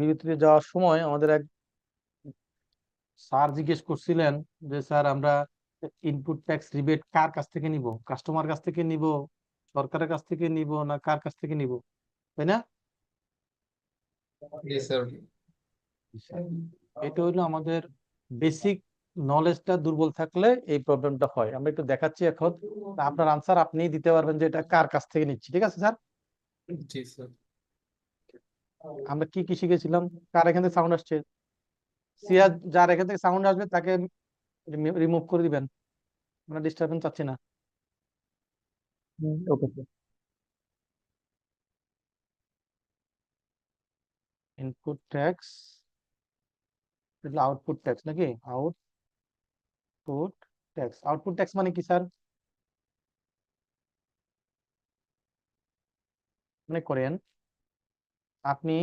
বিরতিতে যাওয়ার সময় আমাদের এক স্যার জিজ্ঞেস করছিলেন যে স্যার আমরা ইনপুট ট্যাক্স রিবেট কার কাছ থেকে নিব, কাস্টমার কাছ থেকে নিব, সরকারের কাছ থেকে নিব, না কার কাছ থেকে নিব, তাই না? জি স্যার। এটা হলো আমাদের বেসিক নলেজটা দুর্বল থাকলে এই প্রবলেমটা হয়। আমরা একটু দেখাচ্ছি এখন, আপনার আনসার আপনিই দিতে পারবেন যে এটা কার কাছ থেকে নিচ্ছি। ঠিক আছে স্যার? জি স্যার। আমরা কি কি শিখেছিলাম? কার এখান থেকে সাউন্ড আসছে? সিয়াজ, যার এখান থেকে সাউন্ড আসবে তাকে রিমুভ করে দিবেন, আমরা ডিস্টারবেন্স চাচ্ছি না। Okay sir. Input tax, output tax নাকি? আউটপুট ট্যাক্স, আউটপুট ট্যাক্স মানে কি স্যার? মনে করেন আপনি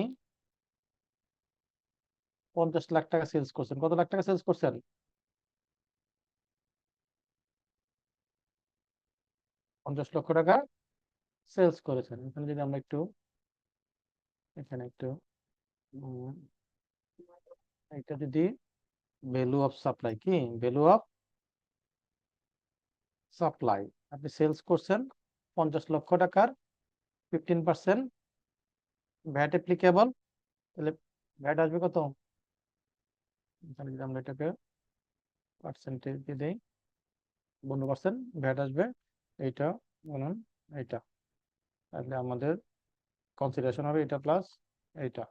50 লাখ টাকা সেলস করছেন। কত লাখ টাকা সেলস করছেন? 50 লক্ষ টাকা সেলস করেছেন। এখানে যদি আমরা একটু, এখানে একটু এটা যদি ভ্যালু অফ সাপ্লাই, কি ভ্যালু অফ সাপ্লাই, আপনি সেলস করছেন 50 লক্ষ টাকার, 15% ভ্যাট অ্যাপ্লিকেবল, তাহলে ভ্যাট আসবে কত? এখানে যদি আমরা এটাকে পার্সেন্টেজ দিয়ে দেই, 15% ভ্যাট আসবে। এইটা বলুন, এইটা, তাহলে আমাদের কনসিডারেশন হবে এটা প্লাস এইটা।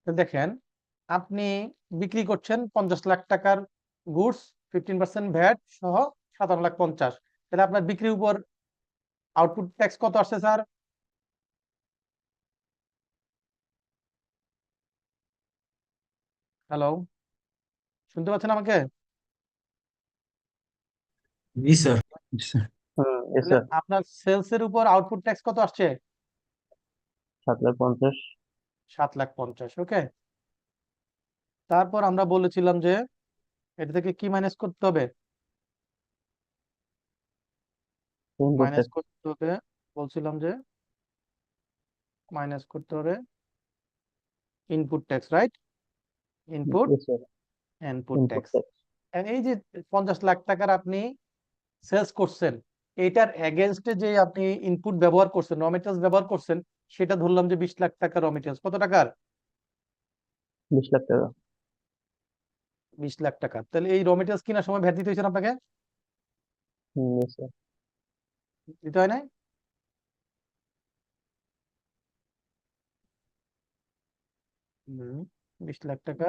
তো দেখেন, আপনি বিক্রি করছেন 50 লাখ টাকার গুডস, 15% ভ্যাট সহ 57,50,000। তাহলে আপনার বিক্রির উপর আউটপুট ট্যাক্স কত আসছে স্যার? হ্যালো, শুনতে পাচ্ছেন আমাকে? জি স্যার। ইয়েস তাহলে স্যার। আপনার সেলস এর উপর আউটপুট ট্যাক্স কত আসছে? 7,50,000। 7,50,000। ওকে, তারপর আমরা বলেছিলাম যে এটা থেকে কি মাইনাস করতে হবে? Input minus tax. করতে হবে, বলছিলাম যে মাইনাস করতে হবে input tax, right? Input, yes sir. Input input tax. Tax. এই যে 50 লাখ টাকার আপনি সেলস করছেন, এইটার এগেনস্টে যে আপনি ইনপুট ব্যবহার করছেন, র মেটেরিয়ালস ব্যবহার করছেন, সেটা ধরলাম যে 20 লাখ টাকা র মেটেরিয়ালস। কত টাকার? 20,00,000 টাকা। 20 লাখ টাকা। তাহলে এই র মেটেরিয়ালস কেনার সময় ভ্যাট দিতে হয়েছে না আপনাকে? Yes sir. দিতে হয় নাই? হুম, 20 লাখ টাকা,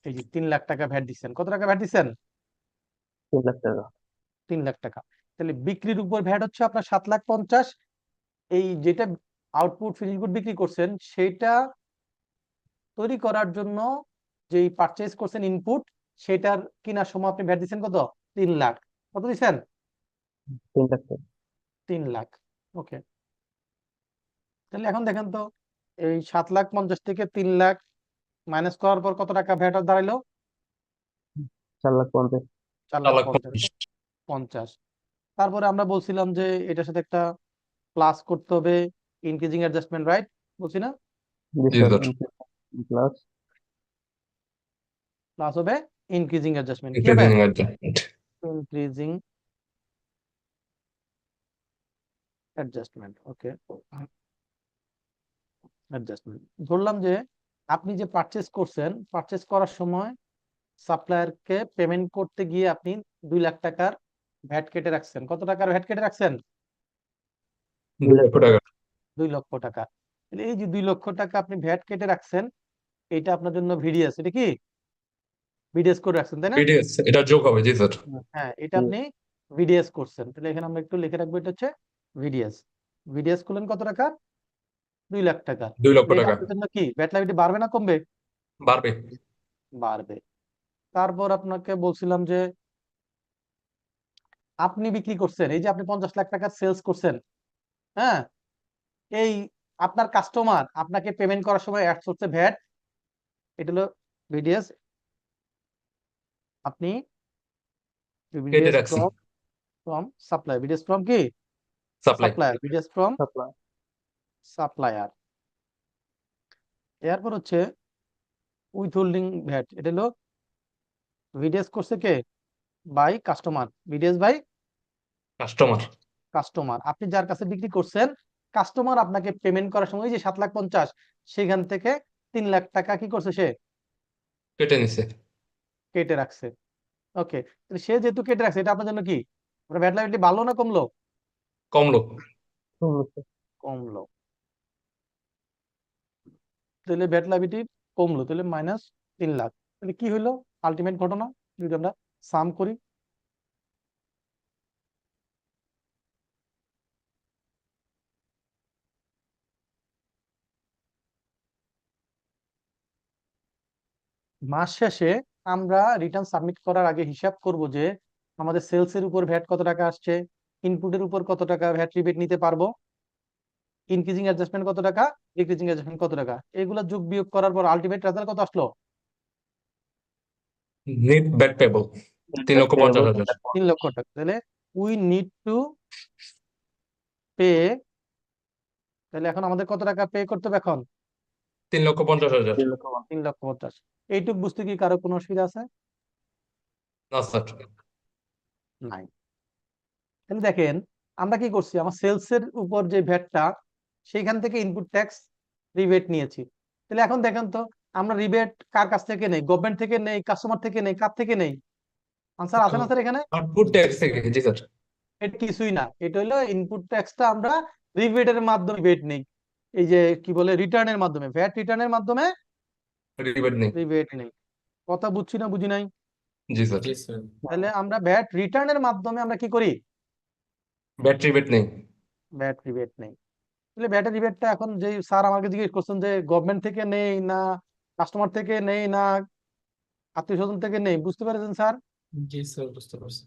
এই যে 3 লাখ টাকা ভ্যাট দিচ্ছেন। কত টাকা ভ্যাট দিচ্ছেন? 3,00,000 টাকা। 3 লাখ টাকা। তাহলে বিক্রির উপর ভ্যাট হচ্ছে আপনার 7,50,000। এই যেটা আউটপুট ফিনিশ গুড বিক্রি করছেন, সেটা তৈরি করার জন্য যেই পারচেজ করছেন ইনপুট, সেটার কেনার সময় আপনি ভ্যাট দিচ্ছেন কত? 3 লাখ। কত দিচ্ছেন? 3,00,000 টাকা। 3 লাখ। ওকে, তাহলে এখন দেখেন তো, এই 7,50,000 থেকে 3 লাখ মাইনাস করার পর কত টাকা ভ্যাট দাঁড়াইলো? 4,50,000। 4,50,000। তারপরে আমরা বলছিলাম যে এটার সাথে একটা প্লাস করতে হবে, ইনক্রিজিং অ্যাডজাস্টমেন্ট, রাইট? বলছি না? জি জি স্যার। স্যার। প্লাস। প্লাস হবে ইনক্রিজিং অ্যাডজাস্টমেন্ট। কি হবে? Increasing adjustment. Increasing adjustment. Okay, adjustment. ধরলাম যে আপনি যে পারচেজ করছেন, পারচেজ করার সময় সাপ্লায়ারকে পেমেন্ট করতে গিয়ে আপনি 2 লাখ টাকার ভ্যাট কেটে রাখছেন। কত টাকার ভ্যাট কেটে রাখছেন? 2 লক্ষ টাকা। 2 লক্ষ টাকা। তাহলে এই যে 2 লক্ষ টাকা আপনি ভ্যাট কেটে রাখছেন, এটা আপনার জন্য ভিডিএস, এটা কি ভিডিএস করে রাখছেন, তাই না? বিডিএস এটা যোগ হবে, জি স্যার। হ্যাঁ, এটা আপনি ভিডিএস করছেন। তাহলে এখানে আমরা একটু লিখে রাখবো, এটা হচ্ছে ভিডিএস। ভিডিএস করলেন কত টাকা? 2 লাখ টাকা। 2 লক্ষ এটা টাকা। আপনার জন্য কি ভ্যাট লাইবিলিটি বাড়বে না কমবে? বাড়বে। বাড়বে। তারপর আপনাকে বলছিলাম যে আপনি বিক্রি করছেন, এই যে আপনি 50 লাখ টাকার সেলস করছেন, হ্যাঁ, এই আপনার কাস্টমার আপনাকে পেমেন্ট করার সময় অ্যাড করছে ভ্যাট, এটা হলো ভিডিএস, আপনি কেটে ভিডিএস রাখছি ফ্রম সাপ্লাই, ভিডিএস ফ্রম কি supply supplier, VDS from supply supplier. এরপর হচ্ছে উইথহোল্ডিং ভ্যাট, এটা হলো ভিডিএস করছে কে by customer, VDS by customer customer. আপনি যার কাছে বিক্রি করছেন, কাস্টমার আপনাকে পেমেন্ট করার সময় যে 7,50,000 সেখান থেকে 3 লাখ টাকা কি করছে সে কেটে নিছে কেটে রাখছে। ওকে, সে যেহেতু কেটে রাখছে, এটা আপনার জন্য কি ভ্যাট লাইবিলিটি বাড়লো না কমলো? কমলো কমলো। তাহলে ভ্যাট লাইবিলিটি কমলো, তাহলে -3 লাখ। তাহলে কি হইলো আলটিমেট ঘটনা যদি আমরা সাম করি? মাস শেষে আমরা রিটার্ন সাবমিট করার আগে হিসাব করব যে আমাদের সেলস এর উপর ভ্যাট কত টাকা আসছে, ইনপুটের উপর কত টাকা ভ্যাট রিবেট নিতে পারবো, ইনক্রিজিং অ্যাডজাস্টমেন্ট কত টাকা, ডিক্রিজিং অ্যাডজাস্টমেন্ট কত টাকা, এগুলো যোগ বিয়োগ করার পর আলটিমেট রেজাল্ট কত আসলো? নেট ব্যাট পেবল 3,50,000 3 লক্ষ টাকা। তাহলে উই নিড টু পে, তাহলে এখন আমাদের কত টাকা পে করতে হবে এখন? 3,50,000 3,50,000। এইটুক বুঝতে কি কারো কোনো অসুবিধা আছে? না স্যার নাই। তাহলে দেখেন আমরা কি করছি, আমার সেলস এর উপর যে ভ্যাটটা সেইখান থেকে ইনপুট ট্যাক্স রিবেট নিয়েছি। তাহলে এখন দেখেন তো আমরা রিবেট কার কাছ থেকে নেই, গভর্নমেন্ট থেকে নেই, কাস্টমার থেকে নেই, কার থেকে নেই? আনসার আছে না স্যার এখানে? আউটপুট ট্যাক্স থেকে, জি স্যার এটা কিছুই না, এটা হলো ইনপুট ট্যাক্সটা আমরা রিবেটের মাধ্যমে রিবেট নেই, এই যে কি বলে রিটার্নের মাধ্যমে, ভ্যাট রিটার্নের মাধ্যমে রিবেট নেই রিবেট নেই। কথা বুঝছি না বুঝি নাই? জি স্যার তাহলে আমরা ভ্যাট রিটার্নের মাধ্যমে আমরা কি করি? ব্যাট রিবেট নেই ভ্যাট রিবেট নেই। তাহলে ভ্যাটের রিবেটটা এখন যে স্যার আমাকে জিজ্ঞেস করছেন যে গভর্নমেন্ট থেকে নেই না কাস্টমার থেকে নেই না আত্মীয় স্বজন থেকে নেই, বুঝতে পেরেছেন স্যার? জি স্যার, বুঝতে পারছি।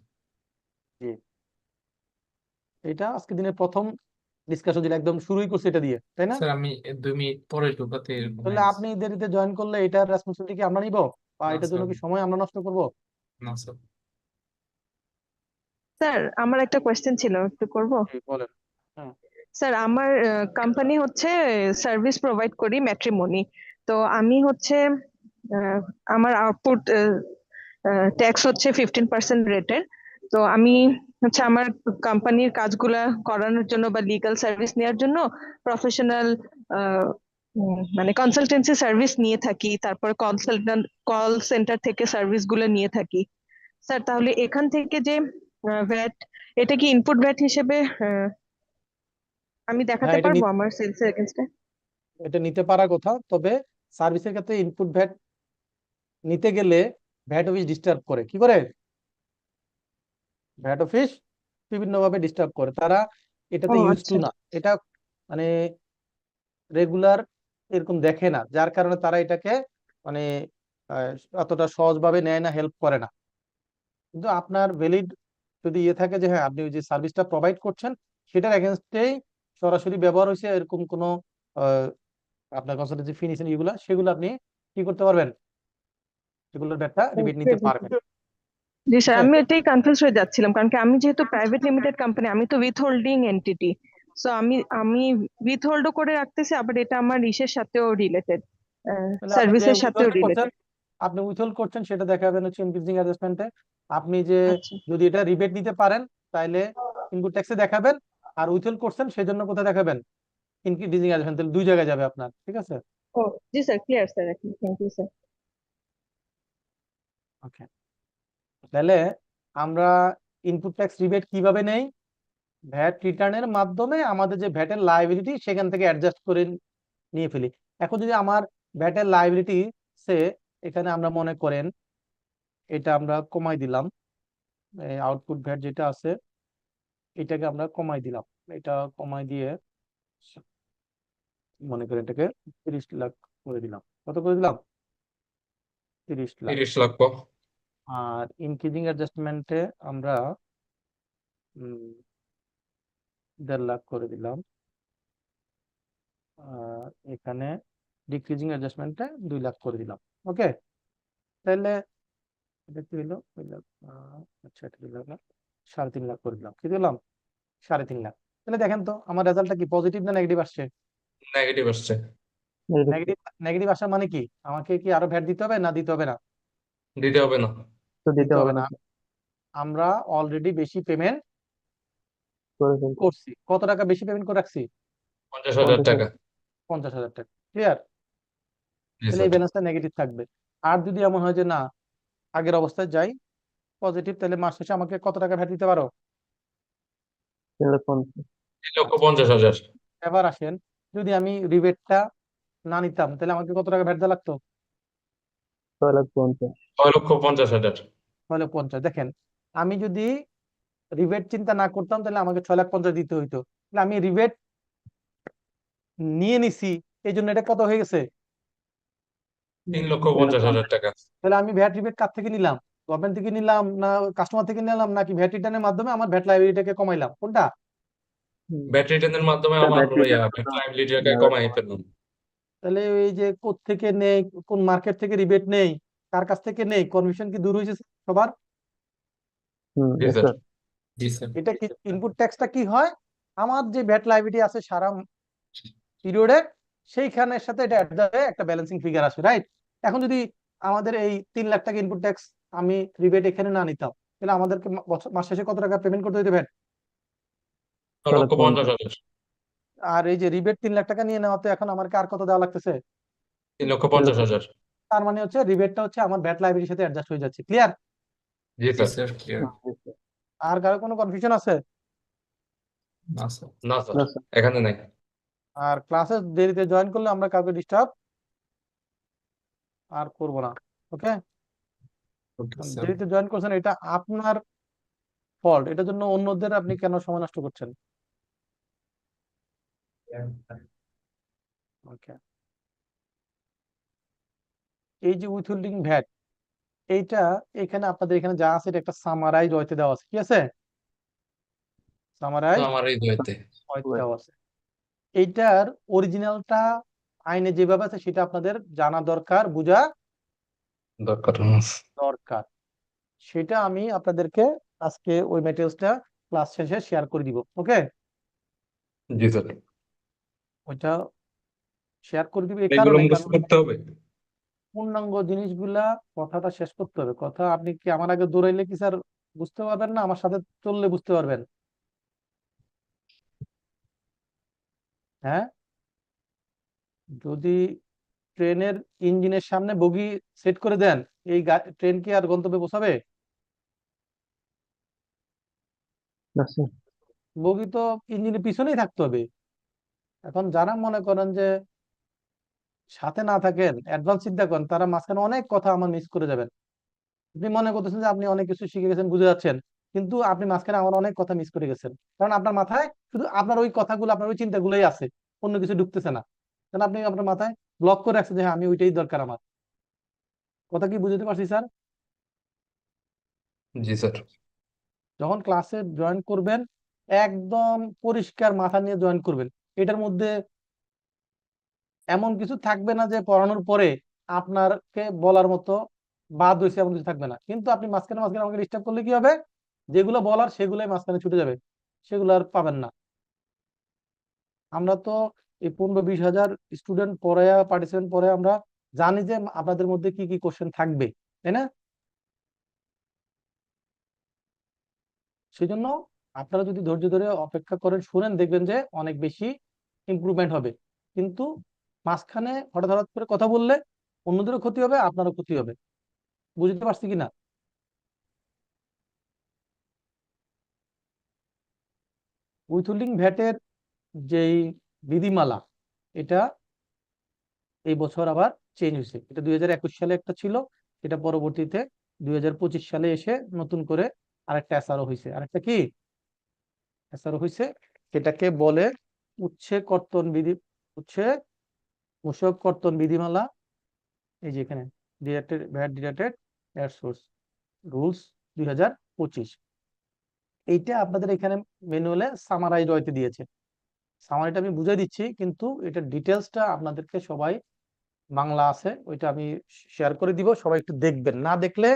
জি, এটা আজকে দিনের প্রথম ডিসকাশন ছিল, একদম শুরুই করছি এটা দিয়ে, তাই না? স্যার আমি 2 মিনিট পরে ঢোকাতে এরকম তাহলে হয়ে গেছে। আপনি দেরিতে জয়েন করলে এটার রেসপন্সিবিলিটি কি আমরা নিব, বা না এটার জন্য স্যার, কি সময় আমরা নষ্ট করব? না স্যার। স্যার আমার একটা কোয়েশ্চেন ছিল, একটু করব? জি, বলেন। হ্যাঁ, স্যার আমার কোম্পানি হচ্ছে সার্ভিস প্রোভাইড করি ম্যাট্রিমনি। তো আমি হচ্ছে আহ, আমার আউটপুট ট্যাক্স হচ্ছে 15% রেটের। তো আমি হচ্ছে আমার কোম্পানির কাজগুলা করানোর জন্য বা লিগ্যাল সার্ভিস নেওয়ার জন্য প্রফেশনাল মানে কনসালটেন্সি সার্ভিস নিয়ে থাকি, তারপর কল সেন্টার থেকে সার্ভিস গুলো নিয়ে থাকি। স্যার তাহলে এখান থেকে যে ভ্যাট, এটা কি ইনপুট ভ্যাট হিসেবে আমি হ্যাঁ, দেখাতে পারবো আমার সেলস এর এগেইনস্টে? এটা নিতে পারার কথা, তবে সার্ভিসের ক্ষেত্রে ইনপুট ভ্যাট নিতে গেলে ভ্যাট অফিস ডিস্টার্ব করে, কি করে? ভ্যাট অফিস বিভিন্নভাবে ডিস্টার্ব করে, তারা ও এটাতে ইউজ টু আচ্ছা। না, এটা মানে রেগুলার এরকম দেখে না, যার কারণে তারা এটাকে মানে আহ, অতটা সহজভাবে নেয় না, হেল্প করে না। কিন্তু আপনার ভ্যালিড যদি ইয়ে থাকে যে হ্যাঁ আপনি ওই যে সার্ভিসটা প্রোভাইড করছেন সেটার এগেনস্টেই সরাসরি ব্যবহার হয়েছে এরকম কোনো আহ, আপনার কনসালটেন্সি ফি নিছেন এগুলা, সেগুলো আপনি কি করতে পারবেন, সেগুলোর ব্যাপারটা রিবেট নিতে পারবেন। জি ঠিক স্যার, আছে? আমি এটাই কনফিউজ হয়ে যাচ্ছিলাম, কারণ কি আমি যেহেতু প্রাইভেট লিমিটেড কোম্পানি, আমি তো উইথ হোল্ডিং এন্টিটি। সো আমি আমি উইথ হোল্ডও করে রাখতেছি, আবার এটা আমার ইসের সাথেও রিলেটেড, তাহলে আপনি যে সার্ভিসের সাথেও উইথহোল্ড করছেন, রিলেটেড। আপনি উইথহোল্ড করছেন সেটা দেখাবেন হচ্ছে ইনক্রিজিং অ্যাডজাস্টমেন্টে। আপনি যে আচ্ছা। যদি এটা রিবেট নিতে পারেন তাহলে ইনপুট ট্যাক্সে দেখাবেন, আর উইথহোল্ড করছেন সেজন্য কোথায় দেখাবেন, ইনক্রিজিং অ্যাডজাস্টমেন্ট, তাহলে দুই জায়গায় যাবে আপনার। ঠিক আছে? ও জি sir, clear sir, thank you sir. Okay, তাহলে আমরা ইনপুট ট্যাক্স রিবেট কিভাবে নেই? ভ্যাট রিটার্নের মাধ্যমে আমাদের যে ভ্যাটের লায়াবিলিটি সেখান থেকে অ্যাডজাস্ট করে নিয়ে ফেলি। এখন যদি আমার ভ্যাটের লায়াবিলিটি সে এখানে আমরা মনে করেন এটা আমরা কমাই দিলাম, আউটপুট ভ্যাট যেটা আছে এটাকে আমরা কমাই দিলাম, এটা কমাই দিয়ে মনে করেন এটাকে 30 লাখ করে দিলাম। কত করে দিলাম? 30 লাখ। 30 লাখ আর ইনক্রিজিং অ্যাডজাস্টমেন্টে আমরা 1.5 লাখ করে দিলাম। এখানে ডিক্রিজিং অ্যাডজাস্টমেন্টে 2 লাখ করে দিলাম। ওকে, তাহলে এটা কি হলো? 2 লাখ, আচ্ছা এটা 2 লাখ না, 3.5 লাখ করে দিলাম। কি দিলাম? 3.5 লাখ। তাহলে দেখেন তো আমার রেজাল্টটা কি পজিটিভ না নেগেটিভ আসছে? নেগেটিভ আসছে। Negative negative. নেগেটিভ আসা মানে কি? আমাকে কি আরো ভ্যাট দিতে হবে না দিতে হবে না? দিতে হবে না। তো দিতে দিতে হবে হবে না না। আমরা অলরেডি বেশি পেমেন্ট করে ফেলতে করছি। কত টাকা বেশি পেমেন্ট করে রাখছি? 50,000 টাকা। 50,000 টাকা। ক্লিয়ার? জি তাহলে স্যার। এই ব্যালেন্সটা নেগেটিভ থাকবে। আর যদি এমন হয় যে না, আগের অবস্থায় যাই পজিটিভ, তাহলে মাস শেষে আমাকে কত টাকা ভ্যাট দিতে পারো? 3,50,000 3,50,000। এবার আসেন, যদি আমি রিবেটটা না নিতাম তাহলে আমাকে কত টাকা ভ্যাট দেওয়া লাগতো? 6,50,000 6,50,000। তাহলে 50। দেখেন, আমি যদি রিবেট চিন্তা না করতাম তাহলে আমাকে 6,50,000 দিতে হইতো। তাহলে আমি রিবেট নিয়ে নিছি, এই জন্য এটা কত হয়ে গেছে? 3,50,000 টাকা। তাহলে আমি ভ্যাট রিবেট কার থেকে নিলাম? গভর্নমেন্ট থেকে নিলাম না কাস্টমার থেকে নিলাম, নাকি ভ্যাট রিটার্নের মাধ্যমে আমার ভ্যাট লাইবিলিটিটাকে কমাইলাম? কোনটা? ব্যাটারি রিটার্নের মাধ্যমে আমার লাইবিলিটিটাকে কমাই ফেললাম। তাহলে এই যে কোত্থেকে নেই, কোন মার্কেট থেকে রিবেট নেই, কার কাছ থেকে নেই, কনফিউশন কি দূর হয়েছে সবার? জি yes স্যার। sir জি স্যার। এটা কি ইনপুট ট্যাক্সটা কি হয়? আমার যে ভ্যাট লাইবিলিটি আছে সারা পিরিয়ডে, সেইখানের সাথে এটা অ্যাড হয়ে একটা ব্যালেন্সিং ফিগার আসে, রাইট? এখন যদি আমাদের এই 3 লাখ টাকা ইনপুট ট্যাক্স আমি রিবেট এখানে না নিতাম, তাহলে আমাদেরকে মাস শেষে কত টাকা পেমেন্ট করতে হইতে ভ্যাট? 6,50,000। আর এই যে রিবেট 3 লাখ টাকা নিয়ে নেওয়াতে এখন আমার আর কত দেওয়া লাগতেছে? 3,50,000। তার মানে হচ্ছে রিবেটটা হচ্ছে আমার ভ্যাট লাইবিলিটির সাথে অ্যাডজাস্ট হয়ে যাচ্ছে। ক্লিয়ার? জি জি sir. Sir clear. yes sir আর কারো কোনো কনফিউশন আছে? না স্যার। না স্যার, no sir এখানে নাই। আর ক্লাসে দেরিতে জয়েন করলে আমরা কাউকে ডিস্টার্ব আর করব না। ওকে? Okay sir. দেরিতে জয়েন করছেন এটা আপনার ফল্ট, এটার জন্য অন্যদের আপনি কেন সময় নষ্ট করছেন? ওকে, এই যে উইথহোল্ডিং ভ্যাট, এইটা এখানে আপনাদের এখানে যা আছে এটা একটা সামারাইজ ওয়েতে দেওয়া আছে। কি আছে? তো সামারাইজ আমার এই দুইতে ওয়েতে দেওয়া আছে। এইটার অরিজিনালটা আইনে যেভাবে আছে সেটা আপনাদের জানা দরকার, বোঝা দরকার। দরকার। সেটা আমি আপনাদেরকে আজকে ওই ম্যাটেরিয়ালসটা ক্লাস শেষে শেয়ার করে দিব। ওকে? জি স্যার। ওইটা শেয়ার করে দিব এই এগুলো কারণে, মুখস্থ কারণ করতে হবে। পূর্ণাঙ্গ জিনিসগুলা কথাটা শেষ করতে হবে। কথা আপনি কি আমার আগে দৌড়াইলে কি স্যার বুঝতে পারবেন না? আমার সাথে চললে বুঝতে পারবেন? হ্যাঁ, যদি ট্রেনের ইঞ্জিনের সামনে বগি সেট করে দেন, এই ট্রেন কি আর গন্তব্যে পৌঁছাবে? no sir বগি তো ইঞ্জিনের পিছনেই থাকতে হবে। এখন যারা মনে করেন যে সাথে না থাকেন, অ্যাডভান্স চিন্তা করেন, তারা মাঝখানে অনেক কথা আমার মিস করে যাবেন। আপনি মনে করতেছেন যে আপনি অনেক কিছু শিখে গেছেন, বুঝে যাচ্ছেন, কিন্তু আপনি মাঝখানে আমার অনেক কথা মিস করে গেছেন। কারণ আপনার মাথায় শুধু আপনার ওই কথাগুলো, আপনার ওই চিন্তাগুলোই আছে, অন্য কিছু ঢুকতেছে না। কারণ আপনি আপনার মাথায় ব্লক করে রাখছেন যে হ্যাঁ আমি ওইটাই দরকার আমার। কথা কি বুঝতে পারছি স্যার? জি স্যার। যখন ক্লাসে জয়েন করবেন একদম পরিষ্কার মাথা নিয়ে জয়েন করবেন। এটার মধ্যে এমন কিছু থাকবে না যে পড়ানোর পরে আপনাকে বলার মতো বাদ হয়েছে, এমন কিছু থাকবে না। কিন্তু আপনি মাঝখানে মাঝখানে আমাকে ডিস্টার্ব করলে কি হবে? যেগুলো বলার সেগুলোই মাঝখানে ছুটে যাবে, সেগুলো আর পাবেন না। আমরা তো এই 15-20 হাজার স্টুডেন্ট পড়ে, পার্টিসিপেন্ট পড়ে, আমরা জানি যে আপনাদের মধ্যে কি কি কোশ্চেন থাকবে, তাই না? সেই জন্য আপনারা যদি ধৈর্য ধরে অপেক্ষা করেন, শুনেন, দেখবেন যে অনেক বেশি ইমপ্রুভমেন্ট হবে। কিন্তু মাঝখানে হঠাৎ হঠাৎ করে কথা বললে অন্যদেরও ক্ষতি হবে, আপনারও ক্ষতি হবে। বুঝতে পারছি কিনা? উইথহোল্ডিং ভ্যাটের যেই বিধিমালা, এটা এই বছর আবার চেঞ্জ হয়েছে। এটা 2021 সালে একটা ছিল, এটা পরবর্তীতে 2025 সালে এসে নতুন করে আরেকটা এসআরও হয়েছে। আরেকটা কি এসআরও হয়েছে? সেটাকে বলে উচ্ছে কর্তন বিধি, উচ্ছে মূসক কর্তন বিধিমালা। এই যে এখানে deducted VAT deducted at source rules 2025, এইটা আপনাদের এখানে ম্যানুয়ালে সামারাইজ হইতে দিয়েছে। সামারিটা আমি বুঝাই দিচ্ছি, কিন্তু এটা ডিটেলসটা আপনাদেরকে সবাই বাংলা আছে, ওইটা আমি শেয়ার করে দিব, সবাই একটু দেখবেন। না দেখলে,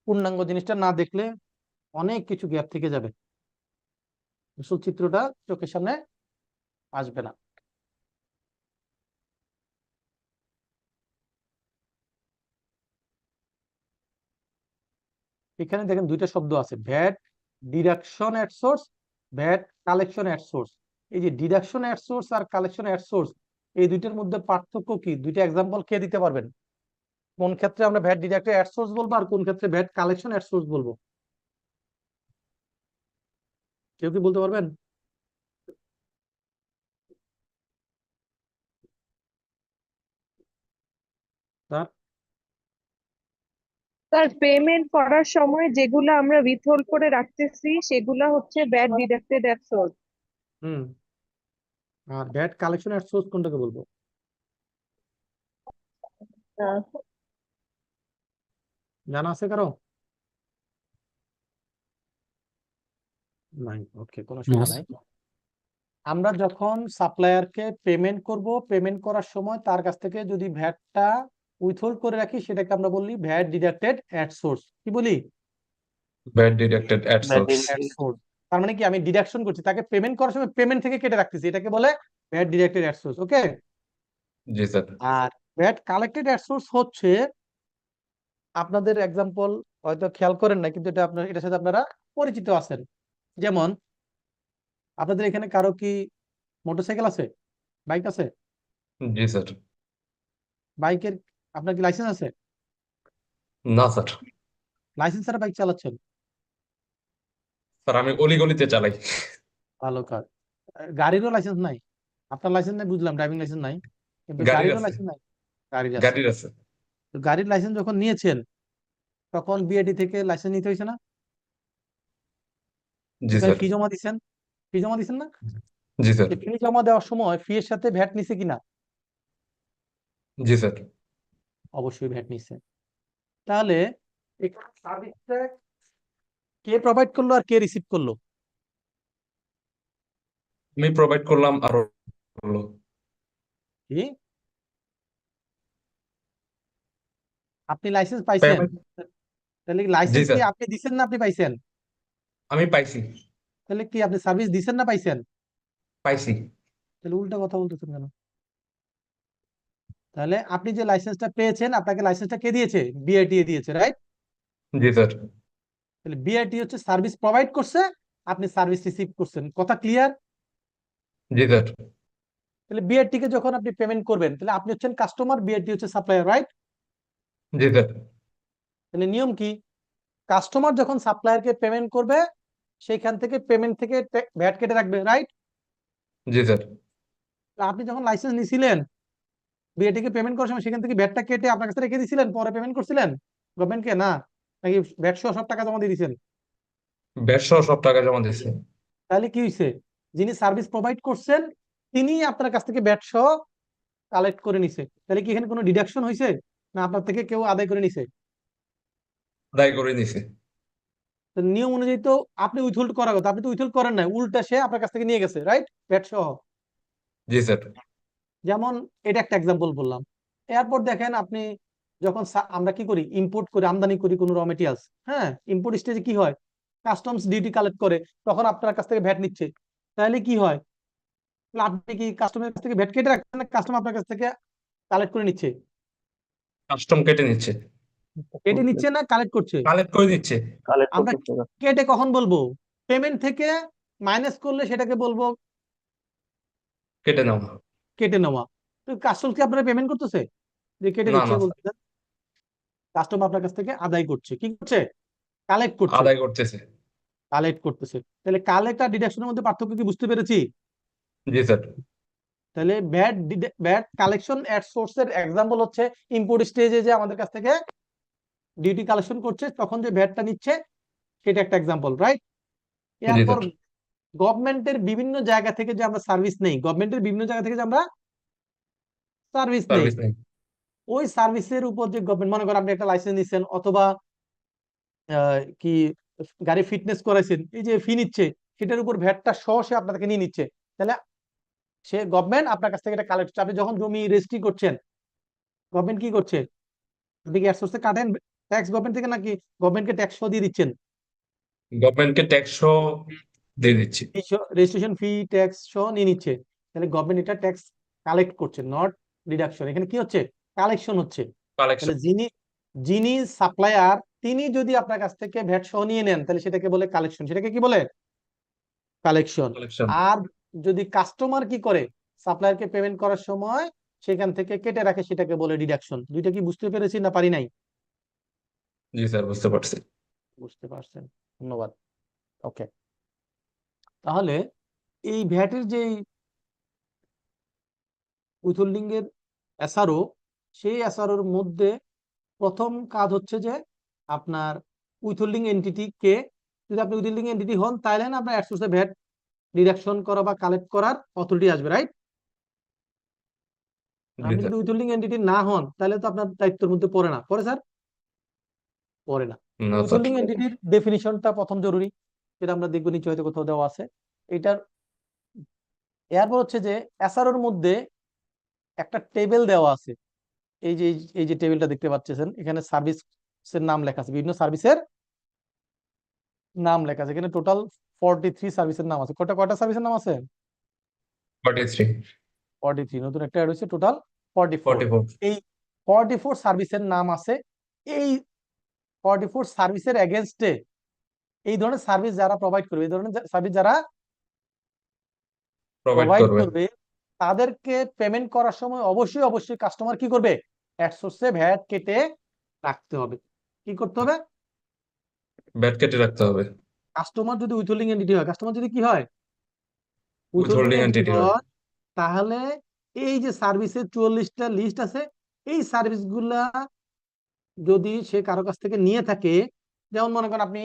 পূর্ণাঙ্গ জিনিসটা না দেখলে অনেক কিছু গ্যাপ থেকে যাবে, আসল চিত্রটা চোখের সামনে আসবে না। এখানে দেখেন দুইটা শব্দ আছে, VAT deduction at source, VAT collection at source. এই যে ডিডাকশন এট সোর্স আর কালেকশন এট সোর্স, এই দুইটার মধ্যে পার্থক্য কি? দুইটা এক্সাম্পল কে দিতে পারবেন? কোন ক্ষেত্রে আমরা ভ্যাট ডিডাক্টেড এট সোর্স বলবো আর কোন ক্ষেত্রে ভ্যাট কালেকশন এট সোর্স বলবো? কেউ কি বলতে পারবেন? স্যার, স্যার পেমেন্ট করার সময় যেগুলো আমরা উইথহোল্ড করে রাখতেছি সেগুলো হচ্ছে ব্যাড ডিডাক্টেড এট সোর্স। হুম, আর ভ্যাট কালেকশন এট সোর্স কোনটাকে বলবো? জানা আছে কারো? নাই, ওকে, কোনো সমস্যা নাই। আমরা যখন সাপ্লায়ারকে পেমেন্ট করব, পেমেন্ট করার সময় তার কাছ থেকে যদি ভ্যাটটা উইথহোল্ড করে রাখি, সেটাকে আমরা বলি ভ্যাট ডিডাক্টেড এট সোর্স। কি বলি? Bad deducted at source. At source. তার মানে কি, আমি ডিডাকশন করছি, তাকে পেমেন্ট করার সময় পেমেন্ট থেকে কেটে রাখতেছি, এটাকে বলে VAT deducted at source. Okay. জি স্যার। আর ভ্যাট কালেক্টেড এট সোর্স হচ্ছে, আপনাদের এক্সাম্পল হয়তো খেয়াল করেন না, কিন্তু এটা আপনার, এটার সাথে আপনারা পরিচিত আছেন। যেমন আপনাদের এখানে কারো কি মোটরসাইকেল আছে, বাইক আছে? জি স্যার। বাইকের আপনার কি লাইসেন্স আছে? না স্যার। লাইসেন্স ছাড়া বাইক চালাচ্ছেন? স্যার আমি অলিগলিতে চালাই। ভালো কাজ। গাড়িরও লাইসেন্স নাই? আপনার লাইসেন্স নাই বুঝলাম, ড্রাইভিং লাইসেন্স নাই, কিন্তু গাড়ির গাড়িরও আছে। লাইসেন্স নাই? গাড়ির আছে। গাড়ির আছে। তো গাড়ির লাইসেন্স যখন নিয়েছেন, তখন বিআরটি থেকে লাইসেন্স নিতে হয়েছে না? জি এখানে স্যার। ফি জমা দিচ্ছেন, ফি জমা দিচ্ছেন না? জি স্যার। ফি জমা দেওয়ার সময় ফি এর সাথে ভ্যাট নিছে কিনা? জি স্যার। অবশ্যই ভ্যাট নিচ্ছে। তাহলে এখানে সার্ভিসটা কে প্রোভাইড করলো আর কে রিসিভ করলো? আমি প্রোভাইড করলাম আরো হলো। কি? আপনি লাইসেন্স পাইছেন? পেমেন্ট। তাহলে জি লাইসেন্স কি স্যার। আপনি দিচ্ছেন না আপনি পাইছেন? আমি পাইছি। তাহলে কি আপনি সার্ভিস দিচ্ছেন না পাইছেন? পাইছি। তাহলে উল্টা কথা বলতেছেন কেন? তাহলে আপনি যে লাইসেন্সটা পেয়েছেন, আপনাকে লাইসেন্সটা কে দিয়েছে? বিআরটি দিয়েছে, রাইট? জি স্যার। তাহলে বিআরটি হচ্ছে সার্ভিস প্রোভাইড করছে, আপনি সার্ভিস রিসিভ করছেন। কথা ক্লিয়ার? জি স্যার। তাহলে বিআরটি কে যখন আপনি পেমেন্ট করবেন, তাহলে আপনি হচ্ছেন কাস্টমার, বিআরটি হচ্ছে সাপ্লায়ার, রাইট? জি স্যার। তাহলে নিয়ম কি? কাস্টমার যখন সাপ্লায়ারকে পেমেন্ট করবে, সেইখান থেকে পেমেন্ট থেকে ভ্যাট কেটে রাখবে, রাইট? জি স্যার। আপনি যখন লাইসেন্স নিছিলেন, বিআরটি কে পেমেন্ট করার সময় সেখান থেকে ভ্যাটটা কেটে আপনার কাছে রেখে দিছিলেন, পরে পেমেন্ট করছিলেন গভর্নমেন্টকে? না, নাকি ভ্যাট সহ সব টাকা জমা দিয়ে দিয়েছেন? ব্যাট সহ সব টাকা জমা দিয়েছে। তাহলে কি হয়েছে? যিনি সার্ভিস প্রোভাইড করছেন, তিনি আপনার কাছ থেকে ভ্যাট সহ কালেক্ট করে নিছে। তাহলে কি এখানে কোনো ডিডাকশন হয়েছে, না আপনার থেকে কেউ আদায় করে নিছে? আদায় করে নিছে। তো নিয়ম অনুযায়ী তো আপনি উইথহোল্ড করার কথা, আপনি তো উইথহোল্ড করেন নাই, উল্টা সে আপনার কাছ থেকে নিয়ে গেছে, রাইট? ভ্যাট সহ। জি স্যার। যেমন এটা একটা এক্সাম্পল বললাম। এরপর দেখেন আপনি যখন আমরা কি করি, ইম্পোর্ট করি, আমদানি করি কোনো র মেটেরিয়ালস, হ্যাঁ, ইম্পোর্ট স্টেজে কি হয়, কাস্টমস ডিউটি কালেক্ট করে, তখন আপনার কাছ থেকে ভ্যাট নিচ্ছে। তাহলে কি হয়? তাহলে আপনি কি কাস্টমারের কাছ থেকে ভ্যাট কেটে রাখছেন, না কাস্টমার আপনার কাছ থেকে কালেক্ট করে নিচ্ছে? কাস্টম কেটে নিচ্ছে। কেটে নিচ্ছে না কালেক্ট করছে? কালেক্ট করে নিচ্ছে। কালেক্ট আমরা করতেছে। কেটে কখন বলবো? পেমেন্ট থেকে মাইনাস করলে সেটাকে বলবো কেটে নেওয়া। কেটে নেওয়া। তো কাস্টমার কি আপনারা পেমেন্ট করতেছে যে কেটে না নিচ্ছে? না স্যার। বলতে কাস্টমার আপনার কাছ থেকে আদায় করছে, কি করছে? কালেক্ট করছে। আদায় করতেছে। কালেক্ট করতেছে। তাহলে কালেক্ট আর ডিডাকশনের মধ্যে পার্থক্য কি বুঝতে পেরেছি? জি স্যার। তাহলে ব্যাট কালেকশন এট সোর্সের এক্সাম্পল হচ্ছে ইম্পোর্ট স্টেজে যে আমাদের কাছ থেকে ডিউটি কালেকশন করছে, তখন যে ভ্যাটটা নিচ্ছে, সেটা একটা এক্সাম্পল, রাইট? জি এরপর স্যার। গভর্নমেন্টের বিভিন্ন জায়গা থেকে যে আমরা সার্ভিস নেই, গভর্নমেন্টের বিভিন্ন জায়গা থেকে যে আমরা সার্ভিস নেই, সার্ভিস নেই। ওই সার্ভিসের উপর যে গভর্নমেন্ট, মনে করেন আপনি একটা লাইসেন্স নিচ্ছেন, অথবা কি গাড়ি ফিটনেস করাইছেন, এই যে ফি নিচ্ছে, সেটার উপর ভ্যাটটা সহ সে আপনাদেরকে নিয়ে নিচ্ছে। তাহলে সে গভর্নমেন্ট আপনার কাছ থেকে এটা কালেক্ট করছে। আপনি যখন জমি রেজিস্ট্রি করছেন, গভর্নমেন্ট কি করছে? আপনি কি এর সোর্সে কাটেন ট্যাক্স গভর্নমেন্ট থেকে, নাকি গভর্নমেন্টকে ট্যাক্স দিয়ে দিচ্ছেন? গভর্নমেন্টকে ট্যাক্স দিয়ে দিচ্ছি। রেজিস্ট্রেশন ফি ট্যাক্স সহ নিয়ে নিচ্ছে। তাহলে গভর্নমেন্ট এটা ট্যাক্স কালেক্ট করছে, নট ডিডাকশন। এখানে কি হচ্ছে? কালেকশন হচ্ছে। কালেকশন তাহলে যিনি সাপ্লায়ার, তিনি যদি আপনার কাছ থেকে ভ্যাট সহ নিয়ে নেন, তাহলে সেটাকে বলে কালেকশন। সেটাকে কি বলে? কালেকশন। কালেকশন আর যদি কাস্টমার কি করে, সাপ্লায়ারকে পেমেন্ট করার সময় সেখান থেকে কেটে রাখে, সেটাকে বলে ডিডাকশন। দুইটা কি বুঝতে পেরেছি না পারি নাই? জি স্যার, বুঝতে পারছি। বুঝতে পারছেন, ধন্যবাদ। ওকে, তাহলে এই ভ্যাটের যে উইথহোল্ডিং এর এসআরও, সেই এসআরওর মধ্যে প্রথম কাজ হচ্ছে যে আপনার উইথহোল্ডিং এন্টিটি কে, যদি আপনি উইথহোল্ডিং এন্টিটি হন, তাহলে না আপনার অ্যাট সোর্সে ভ্যাট ডিডাকশন করা বা কালেক্ট করার অথরিটি আসবে, রাইট? জি আপনি স্যার। যদি উইথহোল্ডিং এন্টিটি না হন, তাহলে তো আপনার দায়িত্বের মধ্যে পড়ে না। পড়ে স্যার? পড়ে না। না স্যার। উইথহোল্ডিং এন্টিটির ডেফিনিশনটা প্রথম জরুরি, যেটা আমরা দেখবো নিচে হয়তো কোথাও দেওয়া আছে এটার। এরপর হচ্ছে যে এসআরওর মধ্যে একটা টেবিল দেওয়া আছে। এই যে টেবিলটা দেখতে পাচ্ছেন, এখানে সার্ভিসের নাম লেখা আছে, বিভিন্ন সার্ভিসের নাম লেখা আছে। এখানে টোটাল 43 সার্ভিসের নাম আছে। কয়টা সার্ভিসের নাম আছে? 43 43। নতুন একটা অ্যাড হয়েছে, টোটাল 44। 44 এই 44 সার্ভিসের নাম আছে। এই 44 সার্ভিসের এগেনস্টে এই ধরনের সার্ভিস যারা প্রোভাইড করবে, এই ধরনের সার্ভিস যারা প্রোভাইড প্রোভাইড করবে। করবে, তাদেরকে পেমেন্ট করার সময় অবশ্যই কাস্টমার কি করবে? অ্যাট সোর্সে ভ্যাট কেটে রাখতে হবে। কি করতে হবে? ব্যাট কেটে রাখতে হবে। কাস্টমার যদি উইথহোল্ডিং এন্টিটি হয়, কাস্টমার যদি কি হয়? উইথহোল্ডিং উইথহোল্ডিং এন্টিটি এন্টিটি হয়। হয়, তাহলে এই যে সার্ভিসের 44টা লিস্ট আছে, এই সার্ভিসগুলা যদি সে কারো কাছ থেকে নিয়ে থাকে, যেমন মনে করেন আপনি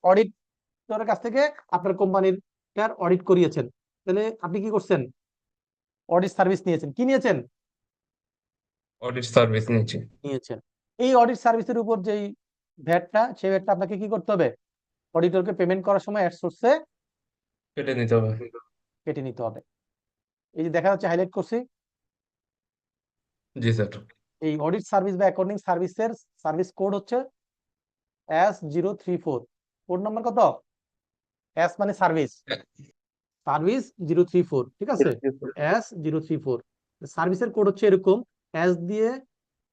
অডিটরের কাছ থেকে আপনার কোম্পানির অডিট করিয়েছেন, তাহলে আপনি কি করছেন? অডিট সার্ভিস নিয়েছেন। কি নিয়েছেন? অডিট সার্ভিস নিচ্ছি। নিয়েছেন। এই অডিট সার্ভিসের উপর যেই ভ্যাটটা, সেই ভ্যাটটা আপনাকে কি করতে হবে? অডিটরকে পেমেন্ট করার সময় অ্যাট সোর্সে কেটে নিতে হবে। কেটে নিতে হবে। এই যে দেখা যাচ্ছে, হাইলাইট করছি। জি স্যার। এই অডিট সার্ভিস বা অ্যাকাউন্টিং সার্ভিসের সার্ভিস কোড হচ্ছে S034। কোড নাম্বার কত? S মানে সার্ভিস, সার্ভিস 034, ঠিক আছে? S034। সার্ভিসের কোড হচ্ছে এরকম, S দিয়ে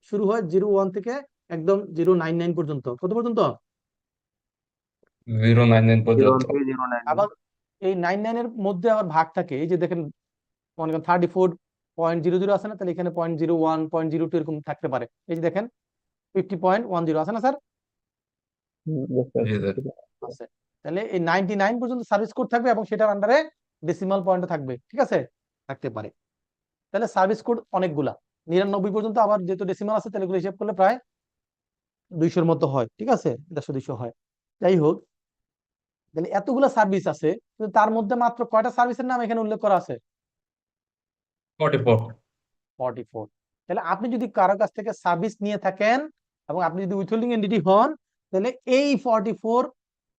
শুরু হয় 01 থেকে একদম 099 পর্যন্ত। কত পর্যন্ত? 099 পর্যন্ত। আবার এই 99 এর মধ্যে আবার ভাগ থাকে। এই যে দেখেন, মনে করেন 34.00 আছে না, তাহলে এখানে 0.01 0.02 এরকম থাকতে পারে। এই যে দেখেন 50.10 আছে না স্যার? জি স্যার। আছে। তাহলে এই 99 পর্যন্ত সার্ভিস কোড থাকবে এবং সেটার আন্ডারে ডেসিমাল পয়েন্ট থাকবে, ঠিক আছে? থাকতে পারে। তাহলে সার্ভিস কোড অনেকগুলা। 99 পর্যন্ত আবার যেহেতু ডেসিমাল আছে, তাহলে এগুলো হিসাব করলে প্রায় 200-র মতো হয়, ঠিক আছে? 150-200 হয়। যাই হোক, তাহলে এতগুলা সার্ভিস আছে, কিন্তু তার মধ্যে মাত্র কয়টা সার্ভিসের নাম এখানে উল্লেখ করা আছে? 44। 44। তাহলে আপনি যদি কারো কাছ থেকে সার্ভিস নিয়ে থাকেন এবং আপনি যদি উইথহোল্ডিং এন্টিটি হন, তাহলে এই 44,